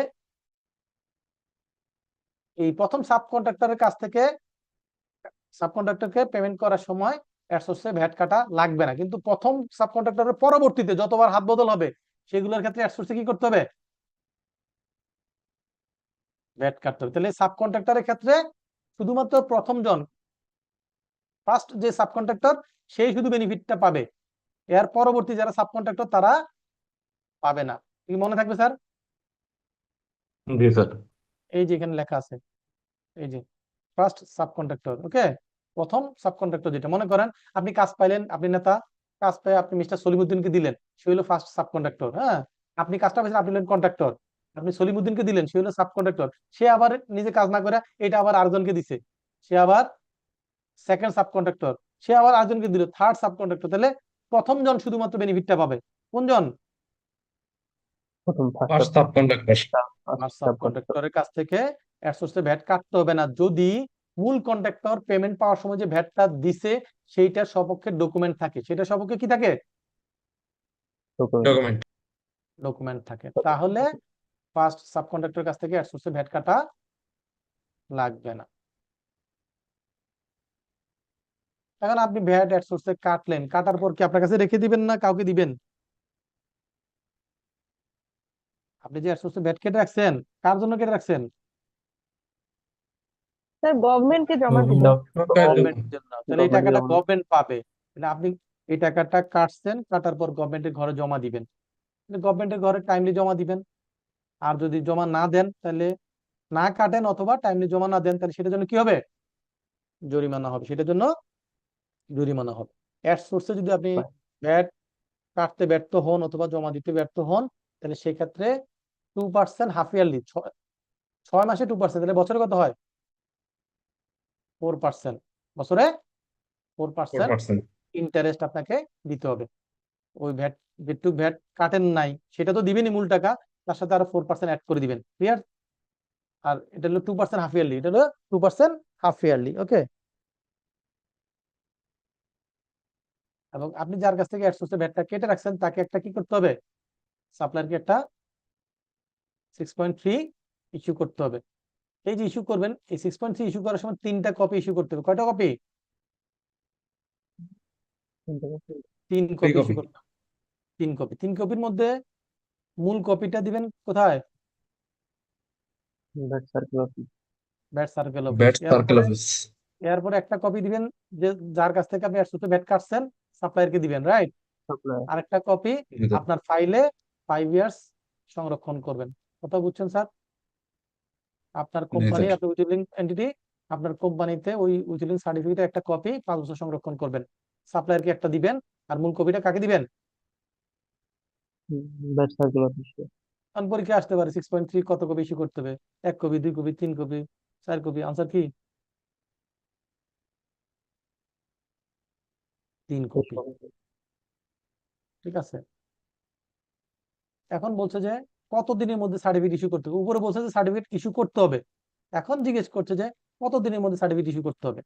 এই প্রথম সাবকন্ট্রাক্টরের কাছ থেকে সাবকন্ট্রাক্টরকে পেমেন্ট করার সময় এর সোর্সে ভ্যাট কাটা লাগবে না, কিন্তু প্রথম সাবকন্ট্রাক্টরের পরবর্তীতে যতবার হাত বদল হবে সেগুলোর ক্ষেত্রে এর সোর্সে কি করতে হবে, ভ্যাট কাটতে হবে। তাহলে সাবকন্ট্রাক্টরের ক্ষেত্রে শুধুমাত্র প্রথম জন ফার্স্ট যে সাবকন্ট্রাক্টর সেই শুধু বেনিফিটটা পাবে, এর পরবর্তী যারা সাবকন্ট্রাক্টর তারা পাবে না। কি মনে থাকবে স্যার? জি স্যার এই যে এখানে লেখা আছে, এই যে ফার্স্ট সাবকন্ট্রাক্টর, ওকে, প্রথম সাবকন্ট্রাক্টর যেটা, মনে করেন আপনি কাজ পাইলেন, আপনি নেতা কাজ পেয়ে আপনি মিস্টার সলিমুদ্দিনকে দিলেন, সে হলো ফার্স্ট সাবকন্ট্রাক্টর। হ্যাঁ, আপনি কাজটা পেয়েছেন, আপনি হলেন কন্ট্রাক্টর, আপনি সলিমুদ্দিনকে দিলেন, সে হলো সাবকন্ট্রাক্টর, সে আবার নিজে কাজ না করে এটা আবার আরেকজনকে দিছে, সে আবার সেকেন্ড সাবকন্ট্রাক্টর, সে আবার আরেকজনকে দিল থার্ড সাবকন্ট্রাক্টর। তাহলে প্রথম জন শুধুমাত্র বেনিফিটটা পাবে, কোনজন? প্রথম ফার্স্ট সাবকন্ট্রাক্টর সাবকন্ট্রাক্টরের কাছ থেকে এর সোর্সে ভ্যাট কাটতে হবে না, যদি মূল কন্ট্রাক্টর পেমেন্ট পাওয়ার সময় যে ভ্যাটটা দিছে সেইটার সপক্ষে ডকুমেন্ট থাকে, সেটা সপক্ষে কি থাকে, ডকুমেন্ট ডকুমেন্ট থাকে, তাহলে ফার্স্ট সাবকন্ট্রাক্টরের কাছ থেকে এর সোর্সে ভ্যাট কাটা লাগবে না। এখন আপনি ভ্যাট এর সোর্সে কাটলেন, কাটার পর কি আপনার কাছে রেখে দিবেন না কাউকে দিবেন? আপনি যে এর সোর্সে ভ্যাট কেটে রাখছেন, কার জন্য কেটে রাখছেন? স্যার গভর্নমেন্টকে জমা দিব। গভর্নমেন্টের জন্য। তাহলে এই Government টাকাটা যেমন- গভর্নমেন্ট পাবে, তাহলে আপনি এই টাকাটা কাটছেন, কাটার পর গভর্নমেন্টের ঘরে জমা দিবেন, গভর্নমেন্টের ঘরে টাইমলি জমা দিবেন। আর যদি জমা না দেন, তাহলে না কাটেন অথবা টাইমলি জমা না দেন, তাহলে সেটার জন্য কি হবে, জরিমানা হবে, সেটার জন্য জরিমানা হবে। এর সোর্সে যদি আপনি ভ্যাট কাটতে ব্যর্থ হন অথবা জমা দিতে ব্যর্থ হন, তাহলে সেক্ষেত্রে 2% হাফ ইয়ারলি, 6 মাসে 2%, তাহলে বছরে কত হয়, 4%, বছরে 4% ইন্টারেস্ট আপনাকে দিতে হবে। ওই ভ্যাট যেটুকু ভ্যাট কাটেন নাই সেটা তো দিবেনই মূল টাকা, তার সাথে আরো 4% অ্যাড করে দিবেন, ক্লিয়ার? আর এটা হলো 2% হাফ ইয়ারলি, এটা হলো 2% হাফ ইয়ারলি, ওকে। এবং আপনি যার কাছ থেকে এর ভ্যাটটা কেটে রাখছেন তাকে একটা কি করতে হবে, সাপ্লায়ারকে একটা 6.3 ইস্যু করতে হবে। এই যে ইস্যু করবেন, এই 6.3 ইস্যু করার সময় 3টা কপি ইস্যু করতে হবে। কয়টা কপি? 3 কপি ইস্যু করতে হবে। 3 কপি। 3 কপির মধ্যে মূল কপিটা দিবেন কোথায়, VAT circle office. VAT circle bat office. Circle office এরপরে একটা কপি দিবেন যে যার কাছ থেকে আপনি এর ভ্যাট কাটছেন, সাপ্লায়ারকে দিবেন, রাইট? সাপ্লায়ার। আরেকটা কপি আপনার ফাইলে 5 ইয়ার্স সংরক্ষণ করবেন। কথা বুঝছেন স্যার? আপনার কোম্পানি, স্যার। আপনি উইথহোল্ডিং এন্টিটি, আপনার কোম্পানিতে ওই উইথহোল্ডিং সার্টিফিকেটের একটা কপি 5 বছর সংরক্ষণ করবেন, সাপ্লায়ারকে একটা দিবেন, আর মূল কপিটা কাকে দিবেন? VAT circle office. কারণ পরীক্ষা আসতে পারে 6.3 কত কপি ইস্যু করতে হবে, 1 copy, 2 copy, 3 copy, 4 copy, answer কি 3 কপি, ঠিক আছে। এখন বলছে যে কতদিনের মধ্যে সার্টিফিকেট ইস্যু করতে হবে, উপরে বলছে যে সার্টিফিকেট ইস্যু করতে হবে, এখন জিজ্ঞেস করছে যে কতদিনের মধ্যে সার্টিফিকেট ইস্যু করতে হবে।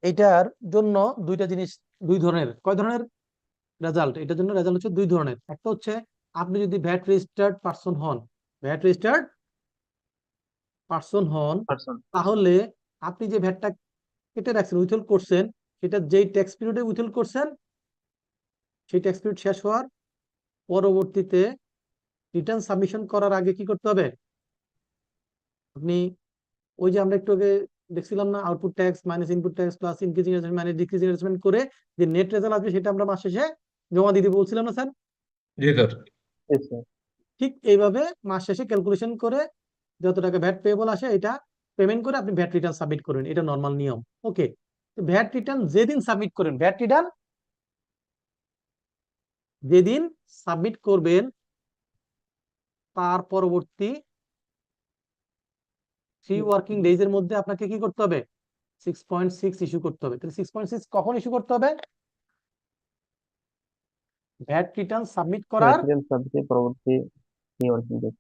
এটার জন্য দুইটা জিনিস, দুই ধরনের, কয় ধরনের রেজাল্ট, এটার জন্য রেজাল্ট হচ্ছে দুই ধরনের। একটা হচ্ছে আপনি যদি ভ্যাট রেজিস্টার্ড পারসন হন, ভ্যাট রেজিস্টার্ড পারসন হন, তাহলে আপনি যে ভ্যাটটা কেটে রাখছেন, উইথহোল্ড করছেন, সেটা যেই ট্যাক্স পিরিয়ডে উইথহোল্ড করছেন সেই ট্যাক্স পিরিয়ড শেষ হওয়ার পরবর্তীতে রিটার্ন সাবমিশন করার আগে কি করতে হবে? আপনি ওই যে আমরা একটু আগে দেখছিলাম না, output tax minus input tax plus increasing adjustment minus decreasing adjustment করে যে নেট রেজাল্ট আসবে সেটা আমরা মাস শেষে জমা দিতে বলছিলাম না স্যার? জি স্যার। Yes, sir. ঠিক এইভাবে মাস শেষে ক্যালকুলেশন করে যত টাকা ভ্যাট পেয়েবল আসে এটা পেমেন্ট করে আপনি ভ্যাট রিটার্ন সাবমিট করবেন, এটা নর্মাল নিয়ম। ওকে, ভ্যাট রিটার্ন যেদিন সাবমিট করেন, ভ্যাট রিটার্ন যেদিন সাবমিট করবেন তার পরবর্তী 3 ওয়ার্কিং ডেজ এর মধ্যে আপনাকে কি করতে হবে? 6.6 ইস্যু করতে হবে। তাহলে 6.6 কখন ইস্যু করতে হবে? ভ্যাট রিটার্ন সাবমিট করার Resident subject পরবর্তী 3 working days।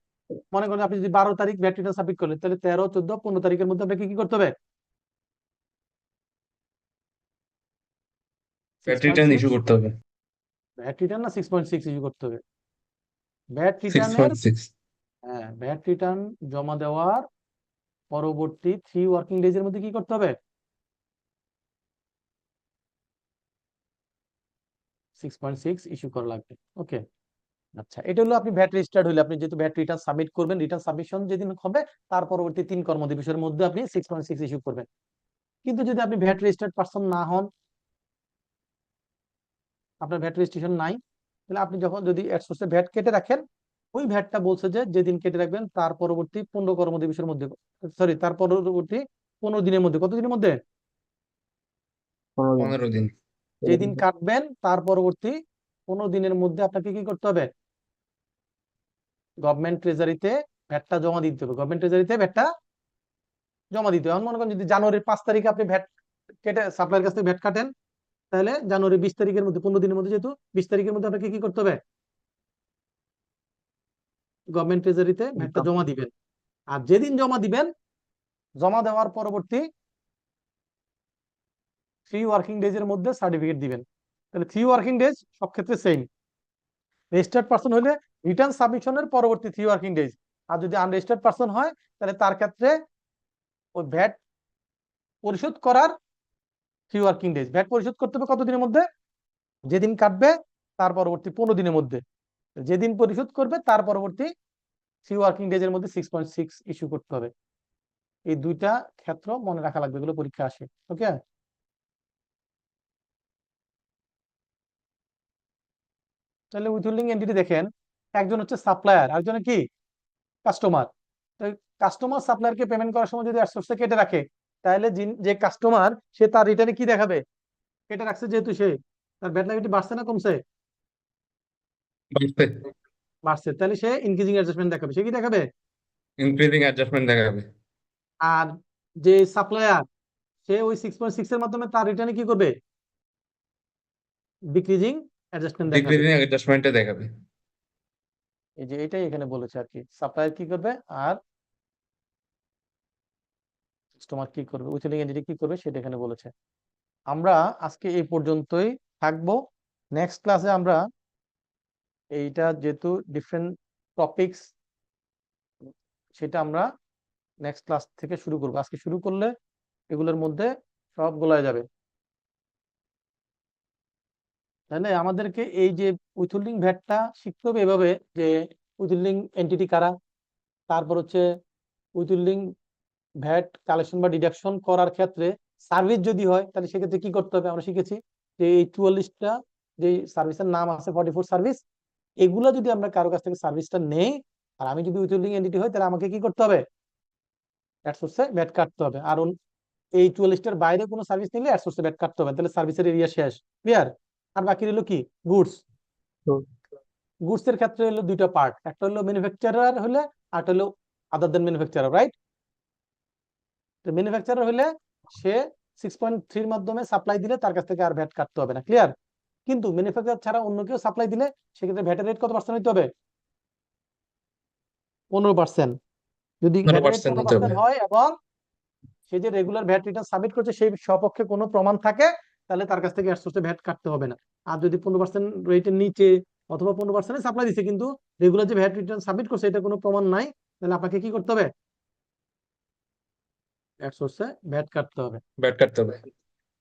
মনে করেন আপনি যদি 12 তারিখ ভ্যাট রিটার্ন সাবমিট করলেন, তাহলে 13, 14, 15 তারিখের মধ্যে আপনাকে কি করতে হবে? ভ্যাট রিটার্ন ইস্যু করতে হবে। ভ্যাট রিটার্ন না 6.6 ইস্যু করতে হবে? ভ্যাট রিটার্নের 6.6। হ্যাঁ, ভ্যাট রিটার্ন জমা দেওয়ার পরবর্তী 3 ওয়ার্কিং ডেজ এর মধ্যে কি করতে হবে? 6.6 ইস্যু করা লাগবে। ওকে, আচ্ছা, এটা হলো আপনি ভ্যাট রেজিস্টার্ড হলে, আপনি যেহেতু ভ্যাট রিটার্ন সাবমিট করবেন, রিটার্ন সাবমিশন যেদিন হবে তার পরবর্তী 3 কর্মদিবসের মধ্যে আপনি 6.6 ইস্যু করবেন। কিন্তু যদি আপনি ভ্যাট রেজিস্টার্ড পারসন না হন, আপনার ভ্যাট রেজিস্ট্রেশন নাই, তাহলে আপনি যখন যদি এট সোর্সে ভ্যাট কেটে রাখেন, ওই ভ্যাটটা বলছে যে যেদিন কেটে রাখবেন তার পরবর্তী 15 কর্মদিবসের মধ্যে, সরি তার পরবর্তী 15 দিনের মধ্যে, কত দিনের মধ্যে? 15 দিন। 15 দিন। যেদিন কাটবেন তার পরবর্তী 15 দিনের মধ্যে আপনাকে কি করতে হবে? গভর্নমেন্ট ট্রেজারিতে ভ্যাটটা জমা দিতে হবে। গভর্নমেন্ট ট্রেজারিতে ভ্যাটটা জমা দিতে হবে। মনে করেন যদি জানুয়ারির 5 তারিখে আপনি ভ্যাট কেটে সাপ্লাইয়ের কাছ থেকে ভ্যাট কাটেন, তাহলে জানুয়ারি 20 তারিখের মধ্যে, 15 দিনের মধ্যে, যেহেতু 20 তারিখের মধ্যে আপনাকে কি করতে হবে? গভর্নমেন্ট ট্রেজারিতে ভ্যাটটা জমা দিবেন। আর যেদিন জমা দিবেন, জমা দেওয়ার পরবর্তী 3 ওয়ার্কিং ডেজ এর মধ্যে সার্টিফিকেট দিবেন। তাহলে 3 ওয়ার্কিং ডেজ সব ক্ষেত্রে সেম। রেজিস্টার্ড পারসন হলে রিটার্ন সাবমিশনের পরবর্তী 3 ওয়ার্কিং ডেজ, আর যদি আনরেজিস্টার্ড পারসন হয় তাহলে তার ক্ষেত্রে ওই ভ্যাট পরিশোধ করার 3 ওয়ার্কিং ডেজ। ভ্যাট পরিশোধ করতে হবে কত দিনের মধ্যে? যেদিন কাটবে তার পরবর্তী 15 দিনের মধ্যে। যেদিন পরিশোধ করবে তার পরবর্তী 3 ওয়ার্কিং ডেজ এর মধ্যে 6.6 ইস্যু করতে হবে। এই দুইটা ক্ষেত্র মনে রাখা লাগবে, এগুলো পরীক্ষা আসে। ওকে, তাহলে উইথহোল্ডিং এন্টিটি দেখেন, একজন হচ্ছে সাপ্লায়ার, আরেকজন কি? কাস্টমার। তো কাস্টমার সাপ্লায়ারকে পেমেন্ট করার সময় যদি সোর্সে কেটে রাখে, তাহলে যে কাস্টমার সে তার রিটার্নে কি দেখাবে? কেটে রাখছে যেহেতু, সে তার ভ্যাট লাইবিলিটি বাড়ছে না কমছে? বাড়ছে। বাড়ছে। তাহলে সে ইনক্রিজিং অ্যাডজাস্টমেন্ট দেখাবে। সে কি দেখাবে? ইনক্রিজিং অ্যাডজাস্টমেন্ট দেখাবে। আর যে সাপ্লায়ার, সে ওই 6.6 এর মাধ্যমে তার রিটার্নে কি করবে? ডিক্রিজিং অ্যাডজাস্টমেন্ট দেখাবে। ডিক্রিজিং অ্যাডজাস্টমেন্টে দেখাবে। এই যে এটাই এখানে বলেছে আর কি, সাপ্লায়ার কি করবে আর কাস্টমার কি করবে, উইথহোল্ডিং এন্টিটি কি করবে সেটা এখানে বলেছে। আমরা আজকে এই পর্যন্তই থাকবো। নেক্সট ক্লাসে আমরা এইটা যেহেতু ডিফারেন্ট টপিকস, সেটা আমরা নেক্সট ক্লাস থেকে শুরু করবো। আজকে শুরু করলে এগুলোর মধ্যে সব গোলায় যাবে। তাহলে আমাদেরকে এই যে উইথহোল্ডিং ভ্যাটটা শিখতে হবে এভাবে, যে উইথহোল্ডিং এন্টিটি কারা, তারপর হচ্ছে উইথহোল্ডিং ভ্যাট কালেকশন বা ডিডাকশন করার ক্ষেত্রে সার্ভিস যদি হয় তাহলে সেক্ষেত্রে কি করতে হবে আমরা শিখেছি। যে এই 44টা যে সার্ভিসের নাম আছে, 44 সার্ভিস, এগুলো যদি আমরা কারো কাছ থেকে সার্ভিসটা নেই আর আমি যদি উইথহোল্ডিং এন্টিটি হয়, তাহলে আমাকে কি করতে হবে? অ্যাট সোর্সে ভ্যাট কাটতে হবে। আর এই 44টার বাইরে কোনো সার্ভিস নিলে অ্যাট সোর্সে ভ্যাট কাটতে হবে। তাহলে সার্ভিসের এরিয়া শেষ, ক্লিয়ার? আর বাকি রইল কি? গুডস। গুডস এর ক্ষেত্রে হলো দুইটা পার্ট, একটা হলো ম্যানুফ্যাকচারার হলে, আর একটা হলো আদার দেন ম্যানুফ্যাকচারার, রাইট? তো ম্যানুফ্যাকচারার হলে সে 6.3 এর মাধ্যমে সাপ্লাই দিলে তার কাছ থেকে আর ভ্যাট কাটতে হবে না, ক্লিয়ার? কিন্তু ম্যানুফ্যাকচারার ছাড়া অন্য কেউ সাপ্লাই দিলে সেক্ষেত্রে ভ্যাটের রেট কত পার্সেন্ট হইতে হবে? 15%। যদি ভ্যাটের রেট 15% দিতে হবে। 15% হয় এবং সে যে রেগুলার ভ্যাট রিটার্ন সাবমিট করছে সেই সপক্ষে কোনো প্রমাণ থাকে, তাহলে তার কাছ থেকে অ্যাট সোর্সে ভ্যাট কাটতে হবে না। আর যদি 15% রেটের নিচে অথবা 15% সাপ্লাই দিচ্ছে কিন্তু রেগুলার যে ভ্যাট রিটার্ন সাবমিট করছে এটা কোনো প্রমাণ নাই, তাহলে আপনাকে কি করতে হবে? অ্যাট সোর্সে ভ্যাট কাটতে হবে। ব্যাট কাটতে হবে।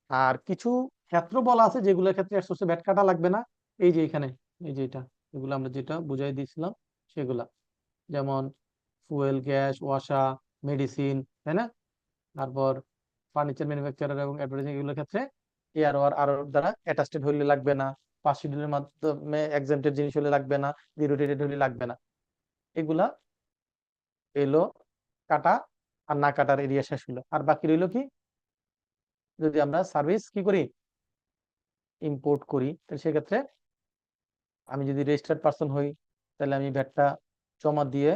আর কিছু ক্ষেত্র বলা আছে যেগুলোর ক্ষেত্রে অ্যাট সোর্সে ভ্যাট কাটা লাগবে না। এই যে এখানে, এই যে এটা এগুলো আমরা যেটা বুঝাই দিয়েছিলাম সেগুলা, যেমন ফুয়েল, গ্যাস, ওয়াসা, মেডিসিন, তাই না? তারপর ফার্নিচার ম্যানুফ্যাকচারার এবং অ্যাডভার্টাইজিং এগুলোর ক্ষেত্রে AR আর দ্বারা অ্যাটাস্টেড হলে লাগবে না, পাঁচ শিডিউলের মাধ্যমে এক্সামটেড জিনিস হলে লাগবে না, ডিরোটেটেড হলে লাগবে না। এগুলা এলো কাটা আর না কাটার এরিয়া শেষ হলো। আর বাকি রইলো কি, যদি আমরা সার্ভিস কি করি, ইম্পোর্ট করি, তাহলে সেক্ষেত্রে আমি যদি রেজিস্টার্ড পার্সন হই তাহলে আমি ভ্যাটটা জমা দিয়ে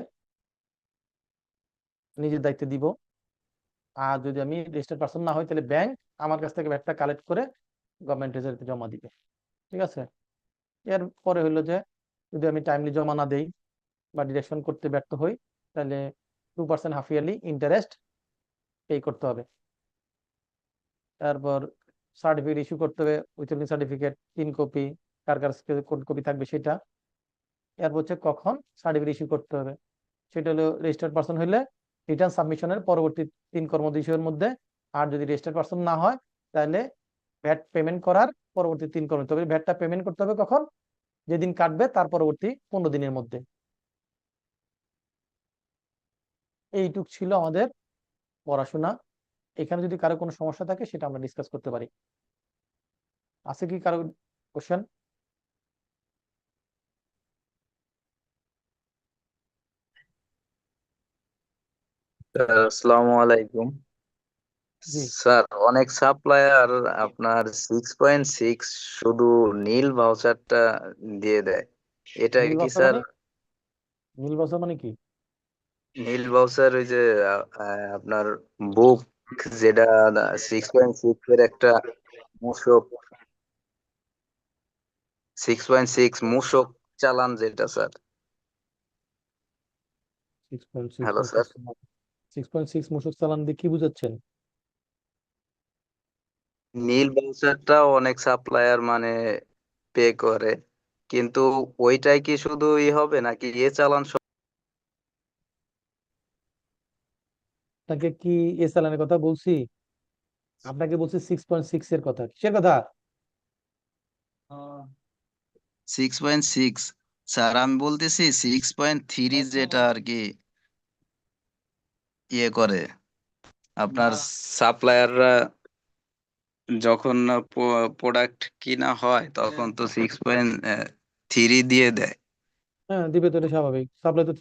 নিজের দায়িত্বে দিব। আর যদি আমি রেজিস্টার্ড পার্সন না হই তাহলে ব্যাংক আমার কাছ থেকে ভ্যাটটা কালেক্ট করে গভর্নমেন্ট ট্রেজারিতে জমা দিবে। ঠিক আছে? এর পরে হলো যে যদি আমি টাইমলি জমা না দেই বা ডিরেকশন করতে ব্যর্থ হই তাহলে 2% হাফ ইয়ারলি ইন্টারেস্ট পে করতে হবে। তারপর সার্টিফিকেট ইস্যু করতে হবে, উইথহোল্ডিং সার্টিফিকেট 3 কপি, কার কার কোন কপি থাকবে সেটা। এরপর হচ্ছে কখন সার্টিফিকেট ইস্যু করতে হবে, সেটা হলো রেজিস্টার্ড পার্সন হলে রিটার্ন সাবমিশনের পরবর্তী 3 কর্মদিবসের মধ্যে। আর যদি রেজিস্টার্ড পার্সন না হয় তাহলে ভ্যাট পেমেন্ট করার পরবর্তী 3 কর্ম, তবে ভ্যাটটা পেমেন্ট করতে হবে কখন, যেদিন কাটবে তার পরবর্তী 15 দিনের মধ্যে। এইটুক ছিল আমাদের পড়াশোনা। এখানে যদি কারো কোনো সমস্যা থাকে সেটা আমরা ডিসকাস করতে পারি। আছে কি কারো কোশ্চেন? আসসালামু আলাইকুম জি, স্যার। অনেক সাপ্লায়ার আপনার 6.6 শুধু নীল ভাউচারটা দিয়ে দেয়, এটা নীল কি বাসা স্যার? মানে, নীল বাসা মানে কি? নীল ভাউচার ওই যে আপনার বুক, যেটা 6.6 এর একটা মূসক, 6.6 মূসক চালান যেটা স্যার। 6.6 হ্যালো মূসক স্যার। চালান। 6.6 মূসক চালান দিয়ে কি বুঝাচ্ছেন? নীল ভাউচারটা অনেক সাপ্লায়ার মানে পে করে, কিন্তু ওইটাই কি শুধু হবে নাকি এ চালান আপনাকে কি এ চালানের কথা বলছি? আপনাকে বলছি 6.6 এর কথা। কিসের কথা? 6.6? স্যার আমি বলতেছি 6.3 যেটা আর কি ইয়ে করে, আপনার সাপ্লায়াররা যখন প্রোডাক্ট কিনা হয় তখন তো 6.3 দিয়ে দেয়। হ্যাঁ, দিবে তো, এটা স্বাভাবিক। সাপ্লাই তো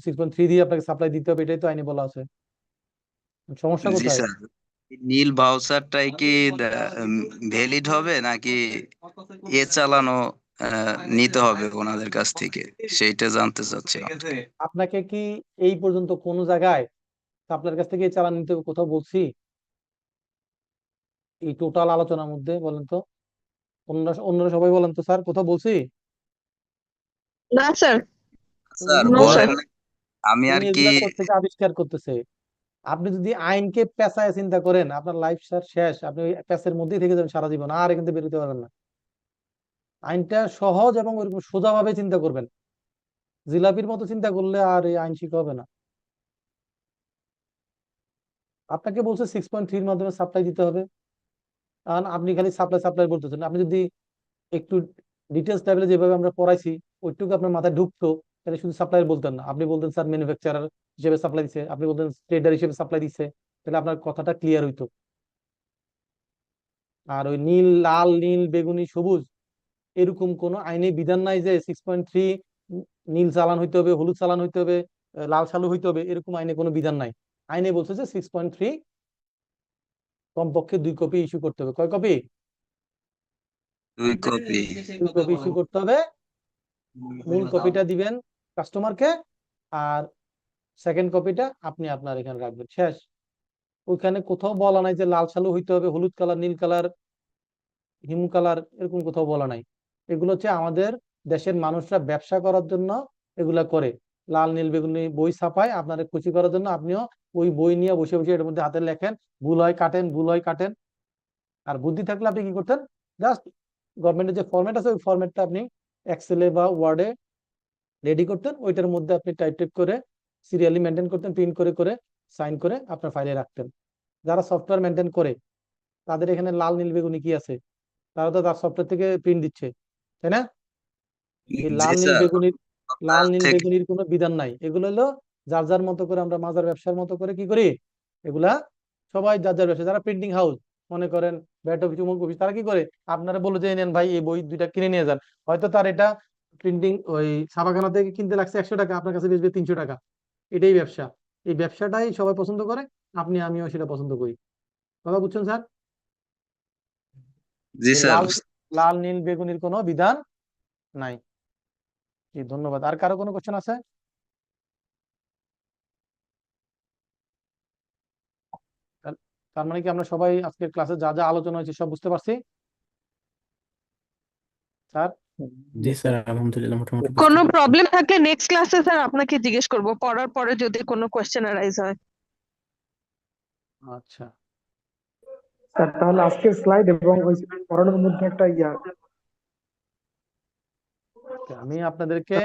6.3 দিয়ে আপনাকে সাপ্লাই দিতে হবে, এটাই তো আইনে বলা আছে। সমস্যা জি কোথায়? স্যার। নীল ভাউচারটাই কি ভ্যালিড হবে নাকি এ চালানো নিতে হবে ওনাদের কাছ থেকে, সেইটা জানতে চাচ্ছিলাম। আপনাকে কি এই পর্যন্ত কোন জায়গায় সাপ্লাইয়ের কাছ থেকে এই চালান নিতে হবে কোথাও বলছি? এই টোটাল আলোচনার মধ্যে বলেন তো, অন্যরা অন্যরা সবাই বলেন তো স্যার, কোথাও বলছি? না স্যার, স্যার নো স্যার। বলেন, আমি আর উনি কি এগুলা কোত্থেকে আবিষ্কার করতেছে? আপনি যদি আইনকে পেঁচায় চিন্তা করেন আপনার লাইফ স্যার শেষ, আপনি ওই পেঁচের মধ্যেই থেকে যাবেন সারা জীবন, আর এখান থেকে বেরোতে পারবেন না। আইনটা সহজ এবং ওইরকম সোজা ভাবে চিন্তা করবেন, জিলাপির মতো চিন্তা করলে আর এই আইন শিখা হবে না। আপনাকে বলছে 6.3 মাধ্যমে সাপ্লাই দিতে হবে, কারণ আপনি খালি সাপ্লাই সাপ্লাই বলতেছেন। আপনি যদি একটু ডিটেলস লেভেলে যেভাবে আমরা পড়াইছি ওইটুকু আপনার মাথায় ঢুকতো তাহলে শুধু সাপ্লাই বলতেন না, আপনি বলতেন স্যার ম্যানুফ্যাকচারার হিসেবে সাপ্লাই দিচ্ছে, আপনি বলতেন ট্রেডার হিসেবে সাপ্লাই দিচ্ছে, তাহলে আপনার কথাটা ক্লিয়ার হইতো। আর ওই নীল, লাল, নীল, বেগুনি, সবুজ এরকম কোন আইনে বিধান নাই যে 6.3 নীল চালান হইতে হবে, হলুদ চালান হইতে হবে, লাল সালু হইতে হবে, এরকম আইনে কোনো বিধান নাই। আইনে বলছে যে 6.3 কমপক্ষে 2 কপি ইস্যু করতে হবে। কয় কপি? 2 কপি। 2 কপি ইস্যু করতে হবে। মূল কপিটা দিবেন কাস্টমারকে, আর সেকেন্ড কপিটা আপনি আপনার এখানে রাখবেন, শেষ। ওইখানে কোথাও বলা নাই যে লাল সালু হইতে হবে, হলুদ কালার, নীল কালার, হিমু কালার, এরকম কোথাও বলা নাই। এগুলো হচ্ছে আমাদের দেশের মানুষরা ব্যবসা করার জন্য এগুলা করে। লাল, নীল, বেগুনি বই ছাপায় আপনাদের খুশি করার জন্য, আপনিও ওই বই নিয়ে বসে বসে এর মধ্যে হাতে লেখেন, ভুল হয় কাটেন, ভুল হয় কাটেন। আর বুদ্ধি থাকলে আপনি কি করতেন, জাস্ট গভর্নমেন্টের যে ফরম্যাট আছে ওই ফরম্যাটটা আপনি এক্সেলে বা ওয়ার্ডে রেডি করতেন, ওইটার মধ্যে আপনি টাইপ টাইপ করে সিরিয়ালি মেনটেন করতেন, প্রিন্ট করে করে সাইন করে আপনার ফাইলে রাখতেন। যারা সফটওয়্যার মেনটেন করে তাদের এখানে লাল, নীল, বেগুনি কি আছে? তারা তো তার সফটওয়্যার থেকে প্রিন্ট দিচ্ছে, তাই না? এই জি লাল নীল স্যার বেগুনির লাল নীল থেকে বেগুনির কোনো বিধান নাই, এগুলো হলো যার যার মতো করে আমরা মাজার ব্যবসার মতো করে কি করি, এগুলা সবাই যার যার ব্যবসা। যারা প্রিন্টিং হাউস মনে করেন ব্যাট অফিস অমুক অফিস, তারা কি করে আপনারা বলে যে নেন ভাই এই বই দুইটা কিনে নিয়ে যান, হয়তো তার এটা প্রিন্টিং ওই ছাপাখানা থেকে কিনতে লাগছে 100 টাকা, আপনার কাছে বেচবে 300 টাকা। এটাই ব্যবসা, এই ব্যবসাটাই সবাই পছন্দ করে, আপনি আমিও সেটা পছন্দ করি। কথা বুঝছেন স্যার? জি এই স্যার লাল লাল নীল বেগুনির কোনো বিধান নাই। জি ধন্যবাদ। আর কারো কোনো কোশ্চেন আছে? তার মানে কি আমরা সবাই আজকের ক্লাসে যা যা আলোচনা হয়েছে সব বুঝতে পারছি স্যার? জি স্যার, আলহামদুলিল্লাহ মোটামুটি বুঝতে কোনো পারছি। প্রবলেম থাকলে নেক্সট ক্লাসে স্যার আপনাকে জিজ্ঞেস করব, পড়ার পরে যদি কোনো কোয়েশ্চেন অ্যারাইজ হয়। আচ্ছা, স্যার তাহলে আজকের স্লাইড এবং ওই পড়ানোর মধ্যে একটা আমি আপনাদেরকে